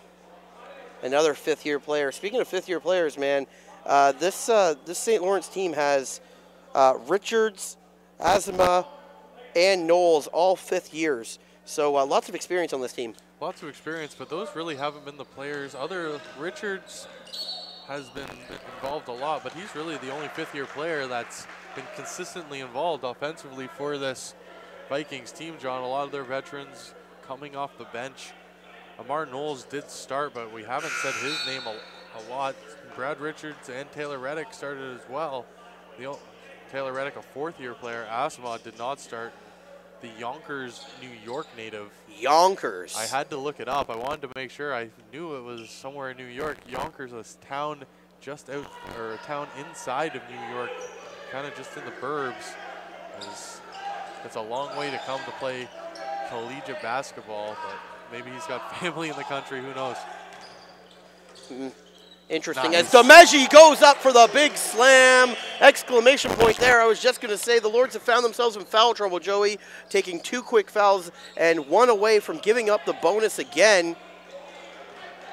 Another 5th-year player. Speaking of 5th-year players, man, this St. Lawrence team has Richards, Azuma, and Knowles, all 5th years. So lots of experience on this team. Lots of experience, but those really haven't been the players. Richards has been involved a lot, but he's really the only 5th-year player that's been consistently involved offensively for this Vikings team, John. A lot of their veterans coming off the bench. Amar Knowles did start, but we haven't said his name a lot. Brad Richards and Taylor Reddick started as well. Taylor Reddick, a 4th-year player. Asimov did not start. The Yonkers, New York native. Yonkers. I had to look it up. I wanted to make sure I knew it was somewhere in New York. Yonkers, a town just out, or a town inside of New York, kind of just in the burbs. It's a long way to come to play collegiate basketball, but maybe he's got family in the country, who knows. Interesting. Nice. As Domeji goes up for the big slam, exclamation point there. I was just going to say the Lords have found themselves in foul trouble, Joey, taking 2 quick fouls and 1 away from giving up the bonus again.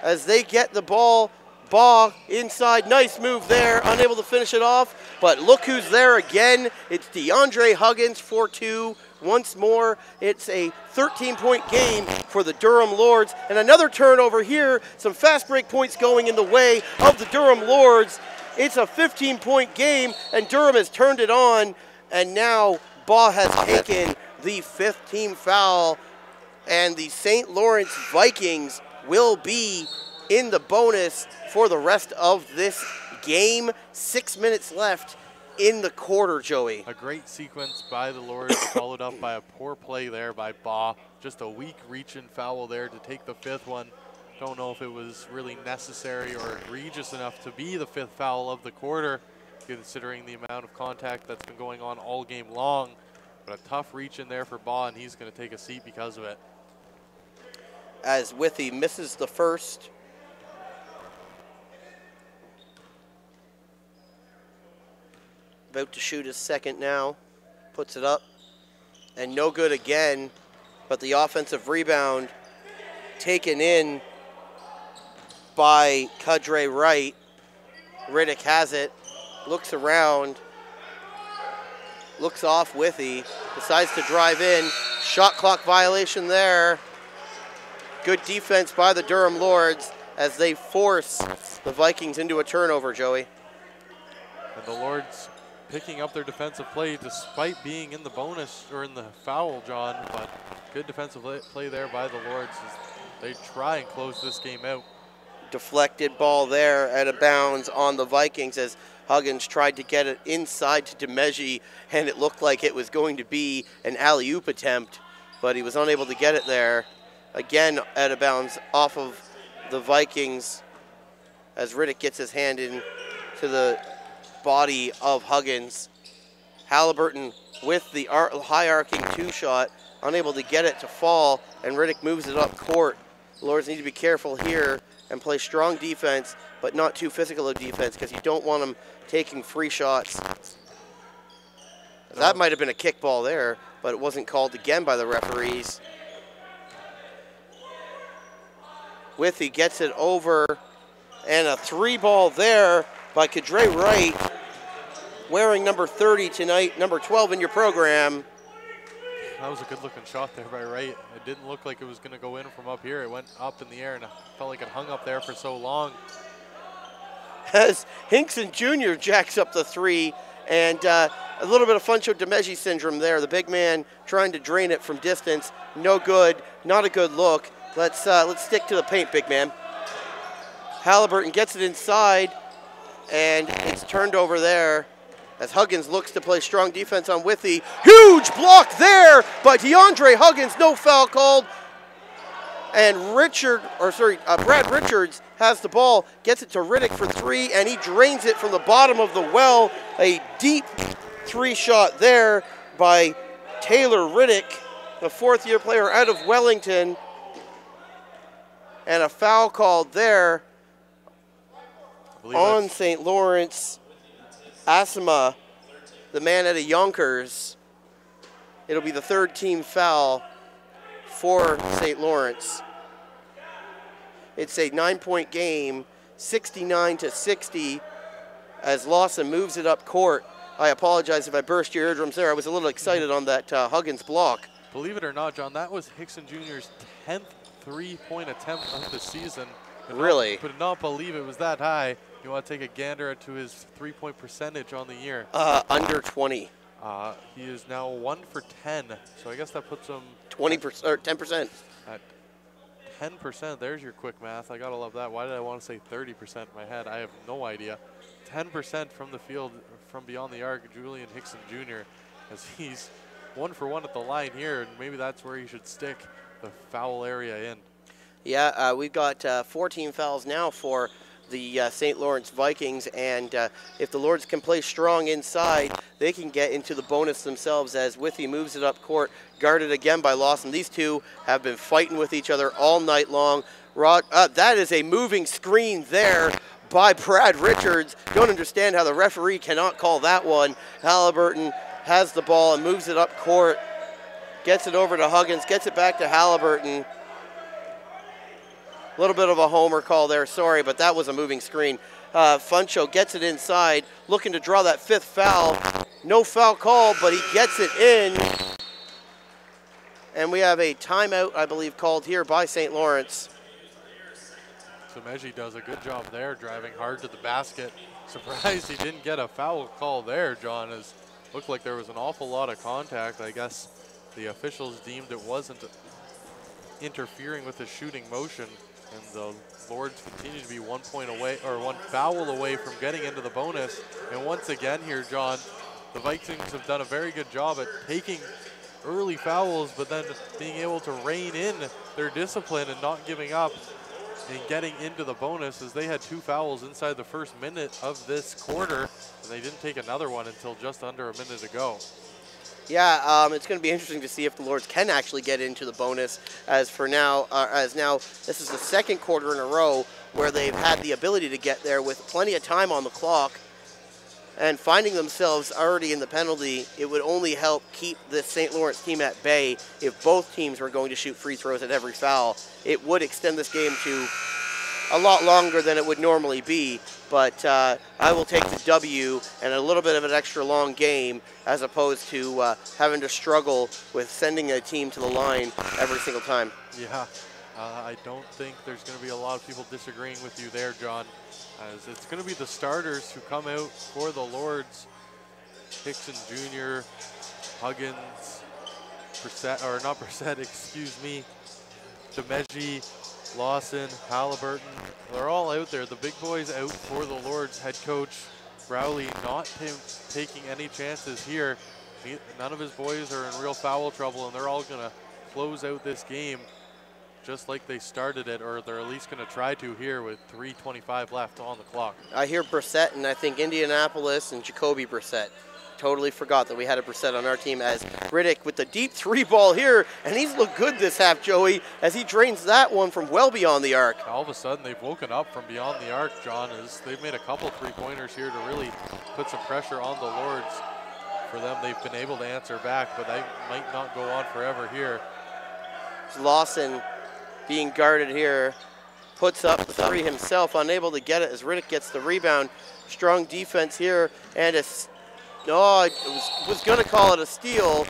As they get the ball, Baugh inside, nice move there, unable to finish it off, but look who's there again. It's DeAndre Huggins, 4-2. Once more, it's a 13-point game for the Durham Lords. And another turnover here, some fast break points going in the way of the Durham Lords. It's a 15-point game, and Durham has turned it on, and now Baugh has taken the 5th team foul, and the St. Lawrence Vikings will be in the bonus for the rest of this game. 6 minutes left in the quarter, Joey. A great sequence by the Lords, followed up by a poor play there by Baugh. Just a weak reach-in foul there to take the 5th one. Don't know if it was really necessary or egregious enough to be the 5th foul of the quarter, considering the amount of contact that's been going on all game long. But a tough reach in there for Baugh, and he's going to take a seat because of it. As Withy misses the first, About to shoot his second now. Puts it up. And no good again. But the offensive rebound taken in by Kadre Wright. Riddick has it. Looks around. Looks off Withy. Decides to drive in. Shot clock violation there. Good defense by the Durham Lords as they force the Vikings into a turnover, Joey. And the Lords picking up their defensive play despite being in the bonus or in the foul, John. But good defensive play there by the Lords as they try and close this game out. Deflected ball there out of bounds on the Vikings as Huggins tried to get it inside to DeMeggi, and it looked like it was going to be an alley-oop attempt, but he was unable to get it there. Again, out of bounds off of the Vikings as Riddick gets his hand in to the body of Huggins. Halliburton with the high arcing two-shot, unable to get it to fall, and Riddick moves it up court. The Lords need to be careful here and play strong defense, but not too physical of defense because you don't want them taking free shots. That might have been a kickball there, but it wasn't called again by the referees. Withy gets it over, and a three ball there by Kadre Wright, wearing number 30 tonight, number 12 in your program. That was a good looking shot there by Wright. It didn't look like it was going to go in from up here. It went up in the air and it felt like it hung up there for so long. As Hinkson Jr. jacks up the three, and a little bit of Funcho DeMeggi syndrome there. The big man trying to drain it from distance. No good, not a good look. Let's stick to the paint, big man. Halliburton gets it inside, and it's turned over there as Huggins looks to play strong defense on Withy. Huge block there by DeAndre Huggins, no foul called. And Brad Richards has the ball, gets it to Riddick for three, and he drains it from the bottom of the well. A deep three shot there by Taylor Riddick, the fourth-year player out of Wellington. And a foul called there on St. Lawrence. Asima, the man out of Yonkers. It'll be the third team foul for St. Lawrence. It's a 9-point game, 69-60, as Lawson moves it up court. I apologize if I burst your eardrums there. I was a little excited on that Huggins block. Believe it or not, John, that was Hinkson Jr.'s 10th three-point attempt of the season. Really? Could not believe it was that high. You want to take a gander to his three-point percentage on the year? Under 20. He is now 1 for 10, so I guess that puts him 20% or 10%. At 10%. There's your quick math. I gotta love that. Why did I want to say 30% in my head? I have no idea. 10% from the field, from beyond the arc, Julian Hinkson Jr., as he's 1 for 1 at the line here, and maybe that's where he should stick the foul area in. Yeah, we've got 14 fouls now for the St. Lawrence Vikings, and if the Lords can play strong inside, they can get into the bonus themselves as Withy moves it up court, guarded again by Lawson. These two have been fighting with each other all night long. That is a moving screen there by Brad Richards. Don't understand how the referee cannot call that one. Halliburton has the ball and moves it up court, gets it over to Huggins, gets it back to Halliburton. A little bit of a homer call there, sorry, but that was a moving screen. Funcho gets it inside, looking to draw that fifth foul. No foul called, but he gets it in. And we have a timeout, I believe, called here by St. Lawrence. DeMeggi does a good job there, driving hard to the basket. Surprised he didn't get a foul call there, John, as looked like there was an awful lot of contact. I guess the officials deemed it wasn't interfering with the shooting motion, and the Lords continue to be 1 point away, or 1 foul away from getting into the bonus. And once again here, John, the Vikings have done a very good job at taking early fouls, but then being able to rein in their discipline and not giving up and getting into the bonus, as they had 2 fouls inside the first minute of this quarter, and they didn't take another one until just under a minute to go. Yeah, it's going to be interesting to see if the Lords can actually get into the bonus. As now this is the second quarter in a row where they've had the ability to get there with plenty of time on the clock. and finding themselves already in the penalty, it would only help keep this St. Lawrence team at bay if both teams were going to shoot free throws at every foul. It would extend this game to a lot longer than it would normally be, but I will take the W and a little bit of an extra long game as opposed to having to struggle with sending a team to the line every single time. Yeah, I don't think there's going to be a lot of people disagreeing with you there, John, as it's going to be the starters who come out for the Lords. Hickson Jr., Huggins, Brissett, or not Brissett, excuse me, DeMeggi, Lawson, Halliburton, they're all out there. The big boys out for the Lords. Head coach Rowley not taking any chances here. None of his boys are in real foul trouble, and they're all going to close out this game just like they started it, or they're at least going to try to here with 3:25 left on the clock. I hear Brissett, and I think Indianapolis and Jacoby Brissett. Totally forgot that we had a Brissett on our team, as Riddick with the deep three ball here, and he's looked good this half, Joey, as he drains that one from well beyond the arc. All of a sudden, they've woken up from beyond the arc, John, as they've made a couple three-pointers here to really put some pressure on the Lords. For them, they've been able to answer back, but they might not go on forever here. Lawson being guarded here, puts up the three himself, unable to get it as Riddick gets the rebound. Strong defense here, and I was going to call it a steal,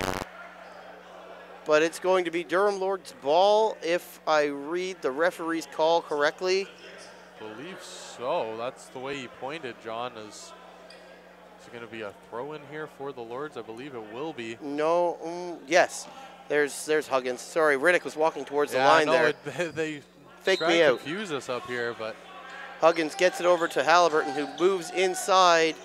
but it's going to be Durham Lord's ball if I read the referee's call correctly. I believe so. That's the way he pointed, John. Is it going to be a throw-in here for the Lords? I believe it will be. No, yes. There's Huggins. Sorry, Riddick was walking towards the line there. They faked try me to out. Confuse us up here, but Huggins gets it over to Halliburton, who moves inside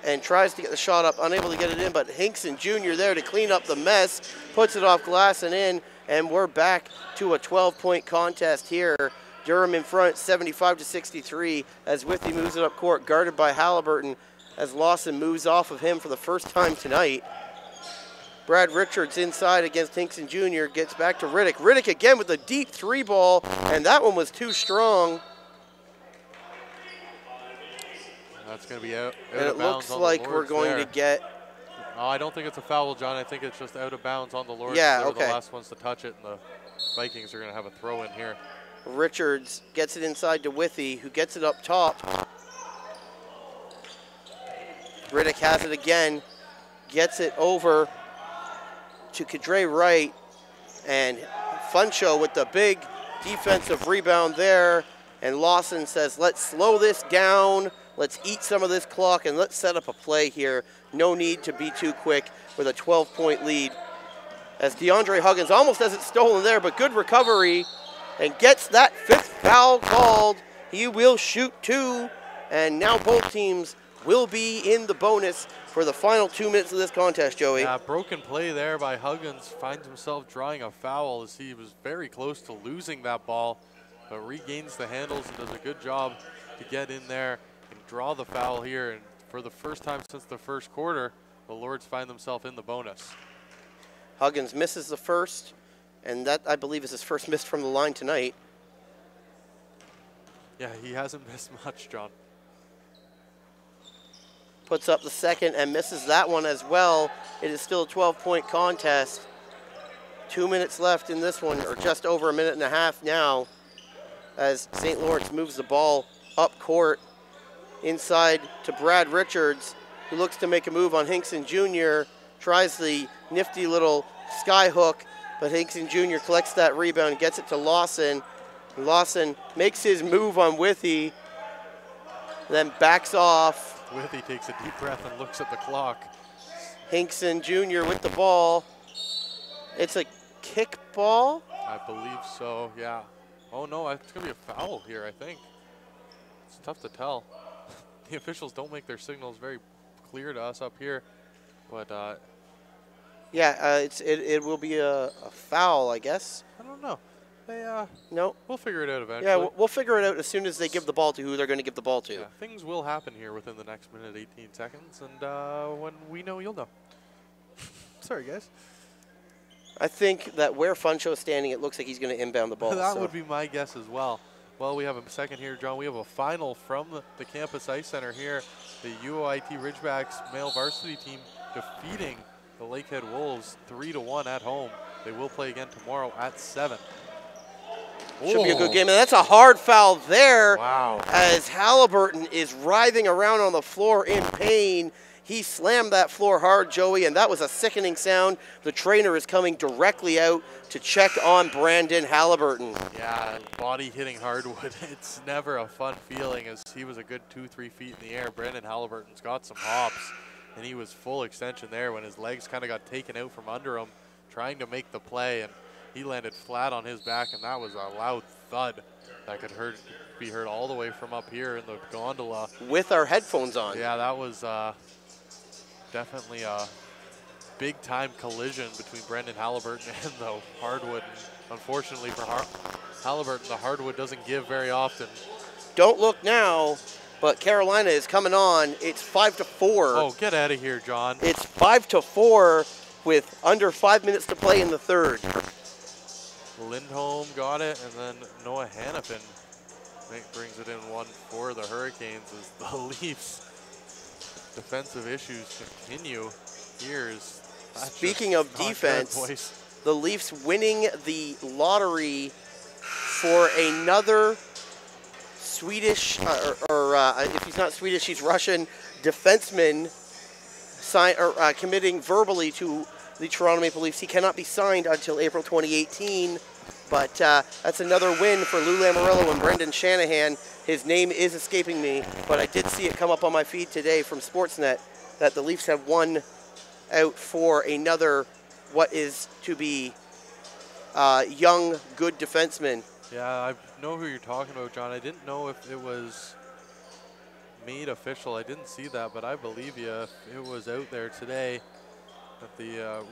and tries to get the shot up, unable to get it in, but Hinkson Jr. there to clean up the mess, puts it off glass and in, and we're back to a 12-point contest here. Durham in front, 75-63, as Withy moves it up court, guarded by Halliburton, as Lawson moves off of him for the first time tonight. Brad Richards inside against Hinkson Jr., gets back to Riddick. Riddick again with a deep three ball, and that one was too strong. That's going to be out and of it bounds looks on like the we're Lords going there. to get... Oh, I don't think it's a foul, John. I think it's just out of bounds on the Lords. Yeah, They're okay. the last ones to touch it, and the Vikings are going to have a throw in here. Richards gets it inside to Withy, who gets it up top. Riddick has it again, gets it over to Kadre Wright, and Funcho with the big defensive rebound there, and Lawson says, let's slow this down, let's eat some of this clock, and let's set up a play here. No need to be too quick with a 12-point lead. As DeAndre Huggins almost has it stolen there, but good recovery, and gets that fifth foul called. He will shoot two, and now both teams will be in the bonus for the final 2 minutes of this contest, Joey. Yeah, broken play there by Huggins, finds himself drawing a foul as he was very close to losing that ball, but regains the handles and does a good job to get in there and draw the foul here. And for the first time since the first quarter, the Lords find themselves in the bonus. Huggins misses the first, and that, I believe, is his first miss from the line tonight. Yeah, he hasn't missed much, John. Puts up the second and misses that one as well. It is still a 12-point contest. 2 minutes left in this one, or just over a minute and a half now, as St. Lawrence moves the ball up court inside to Brad Richards, who looks to make a move on Hinkson Jr., tries the nifty little sky hook, but Hinkson Jr. collects that rebound, gets it to Lawson. Lawson makes his move on Withy, then backs off. Withy takes a deep breath and looks at the clock. Hinkson Jr. with the ball. It's a kick ball? I believe so, yeah. Oh no, it's going to be a foul here, I think. It's tough to tell. The officials don't make their signals very clear to us up here, but yeah, it will be a foul, I guess. I don't know. They no, we'll figure it out eventually. Yeah, we'll figure it out as soon as they give the ball to who they're going to give the ball to. Yeah, things will happen here within the next minute, 18 seconds, and when we know, you'll know. Sorry, guys. I think that where Funcho is standing, it looks like he's going to inbound the ball. That would be my guess as well. Well, we have a second here, John. We have a final from the Campus Ice Center here. The UOIT Ridgebacks male varsity team defeating the Lakehead Wolves 3-1 at home. They will play again tomorrow at 7. Should be a good game, and that's a hard foul there. Wow. As Halliburton is writhing around on the floor in pain. He slammed that floor hard, Joey, and that was a sickening sound. The trainer is coming directly out to check on Brandon Halliburton. Yeah, body hitting hardwood. It's never a fun feeling, as he was a good 2-3 feet in the air. Brandon Halliburton's got some hops, and he was full extension there when his legs kind of got taken out from under him, trying to make the play, and he landed flat on his back, and that was a loud thud that could be heard all the way from up here in the gondola. With our headphones on. Yeah, that was definitely a big-time collision between Brandon Halliburton and the hardwood. And unfortunately for Halliburton, the hardwood doesn't give very often. Don't look now, but Carolina is coming on. It's 5-4. Oh, get out of here, John. It's 5-4 with under 5 minutes to play in the third. Lindholm got it, and then Noah Hannafin brings it in 1 for the Hurricanes as the Leafs' defensive issues continue. Speaking of defense, the Leafs winning the lottery for another Swedish, if he's not Swedish, he's Russian defenseman committing verbally to the Toronto Maple Leafs. He cannot be signed until April 2018, but that's another win for Lou Lamoriello and Brendan Shanahan. His name is escaping me, but I did see it come up on my feed today from Sportsnet that the Leafs have won out for another what is to be young, good defenseman. Yeah, I know who you're talking about, John. I didn't know if it was made official. I didn't see that, but I believe you. It was out there today that it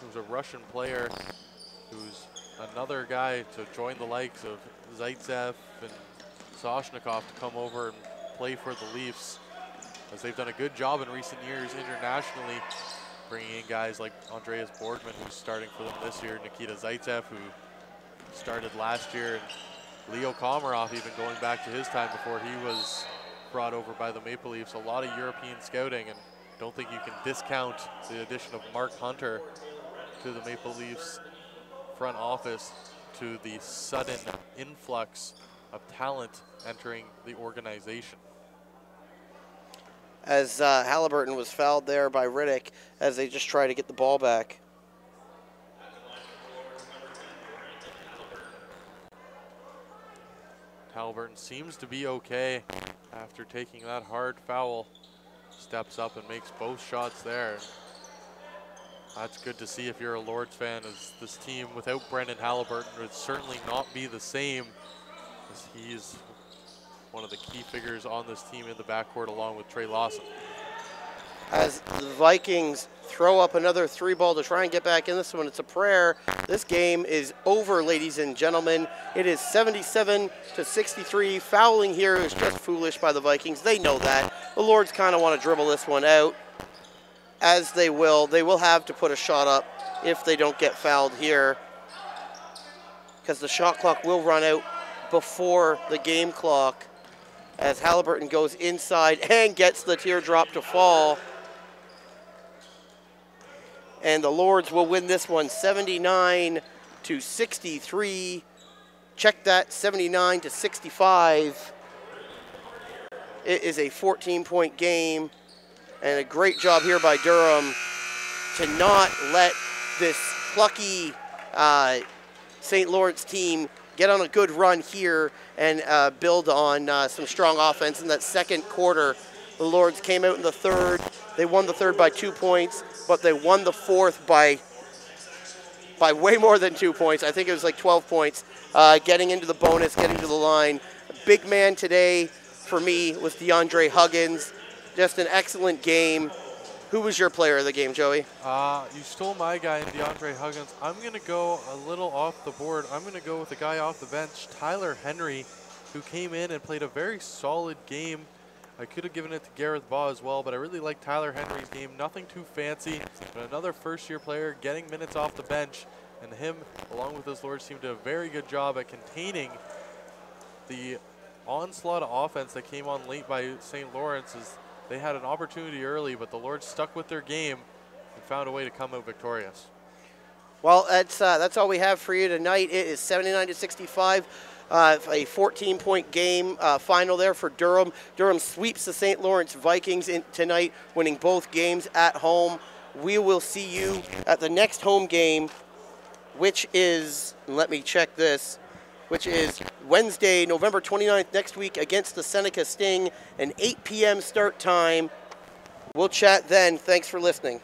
was a Russian player who's another guy to join the likes of Zaitsev and Soshnikov to come over and play for the Leafs, as they've done a good job in recent years internationally, bringing in guys like Andreas Borgman, who's starting for them this year, Nikita Zaitsev, who started last year, and Leo Komarov even going back to his time before he was brought over by the Maple Leafs. A lot of European scouting, and don't think you can discount the addition of Mark Hunter to the Maple Leafs front office to the sudden influx of talent entering the organization. As Halliburton was fouled there by Riddick as they just try to get the ball back. Halliburton seems to be okay after taking that hard foul. Steps up and makes both shots there. That's good to see if you're a Lords fan, as this team without Brendan Halliburton would certainly not be the same, as he's one of the key figures on this team in the backcourt along with Trey Lawson. As the Vikings throw up another 3-ball to try and get back in this one, it's a prayer. This game is over, ladies and gentlemen. It is 77-63. Fouling here is just foolish by the Vikings. They know that. The Lords kind of want to dribble this one out, as they will. They will have to put a shot up if they don't get fouled here, because the shot clock will run out before the game clock, as Halliburton goes inside and gets the teardrop to fall. And the Lords will win this one 79-63. Check that, 79-65. It is a 14-point game, and a great job here by Durham to not let this plucky St. Lawrence team get on a good run here and build on some strong offense in that second quarter. The Lords came out in the third. They won the third by 2 points, but they won the fourth by way more than 2 points. I think it was like 12 points, getting into the bonus, getting to the line. Big man today for me was DeAndre Huggins. Just an excellent game. Who was your player of the game, Joey? You stole my guy in DeAndre Huggins. I'm going to go a little off the board. I'm going to go with the guy off the bench, Tyler Henry, who came in and played a very solid game. I could have given it to Gareth Baugh as well, but I really like Tyler Henry's game. Nothing too fancy, but another first-year player getting minutes off the bench. And him, along with his Lords, seemed to do a very good job at containing the onslaught of offense that came on late by St. Lawrence is they had an opportunity early, but the Lords stuck with their game and found a way to come out victorious. Well, that's all we have for you tonight. It is 79-65, a 14-point game final there for Durham. Durham sweeps the St. Lawrence Vikings tonight, winning both games at home. We will see you at the next home game, which is, let me check this, which is Wednesday, November 29th next week against the Seneca Sting, an 8 p.m. start time. We'll chat then. Thanks for listening.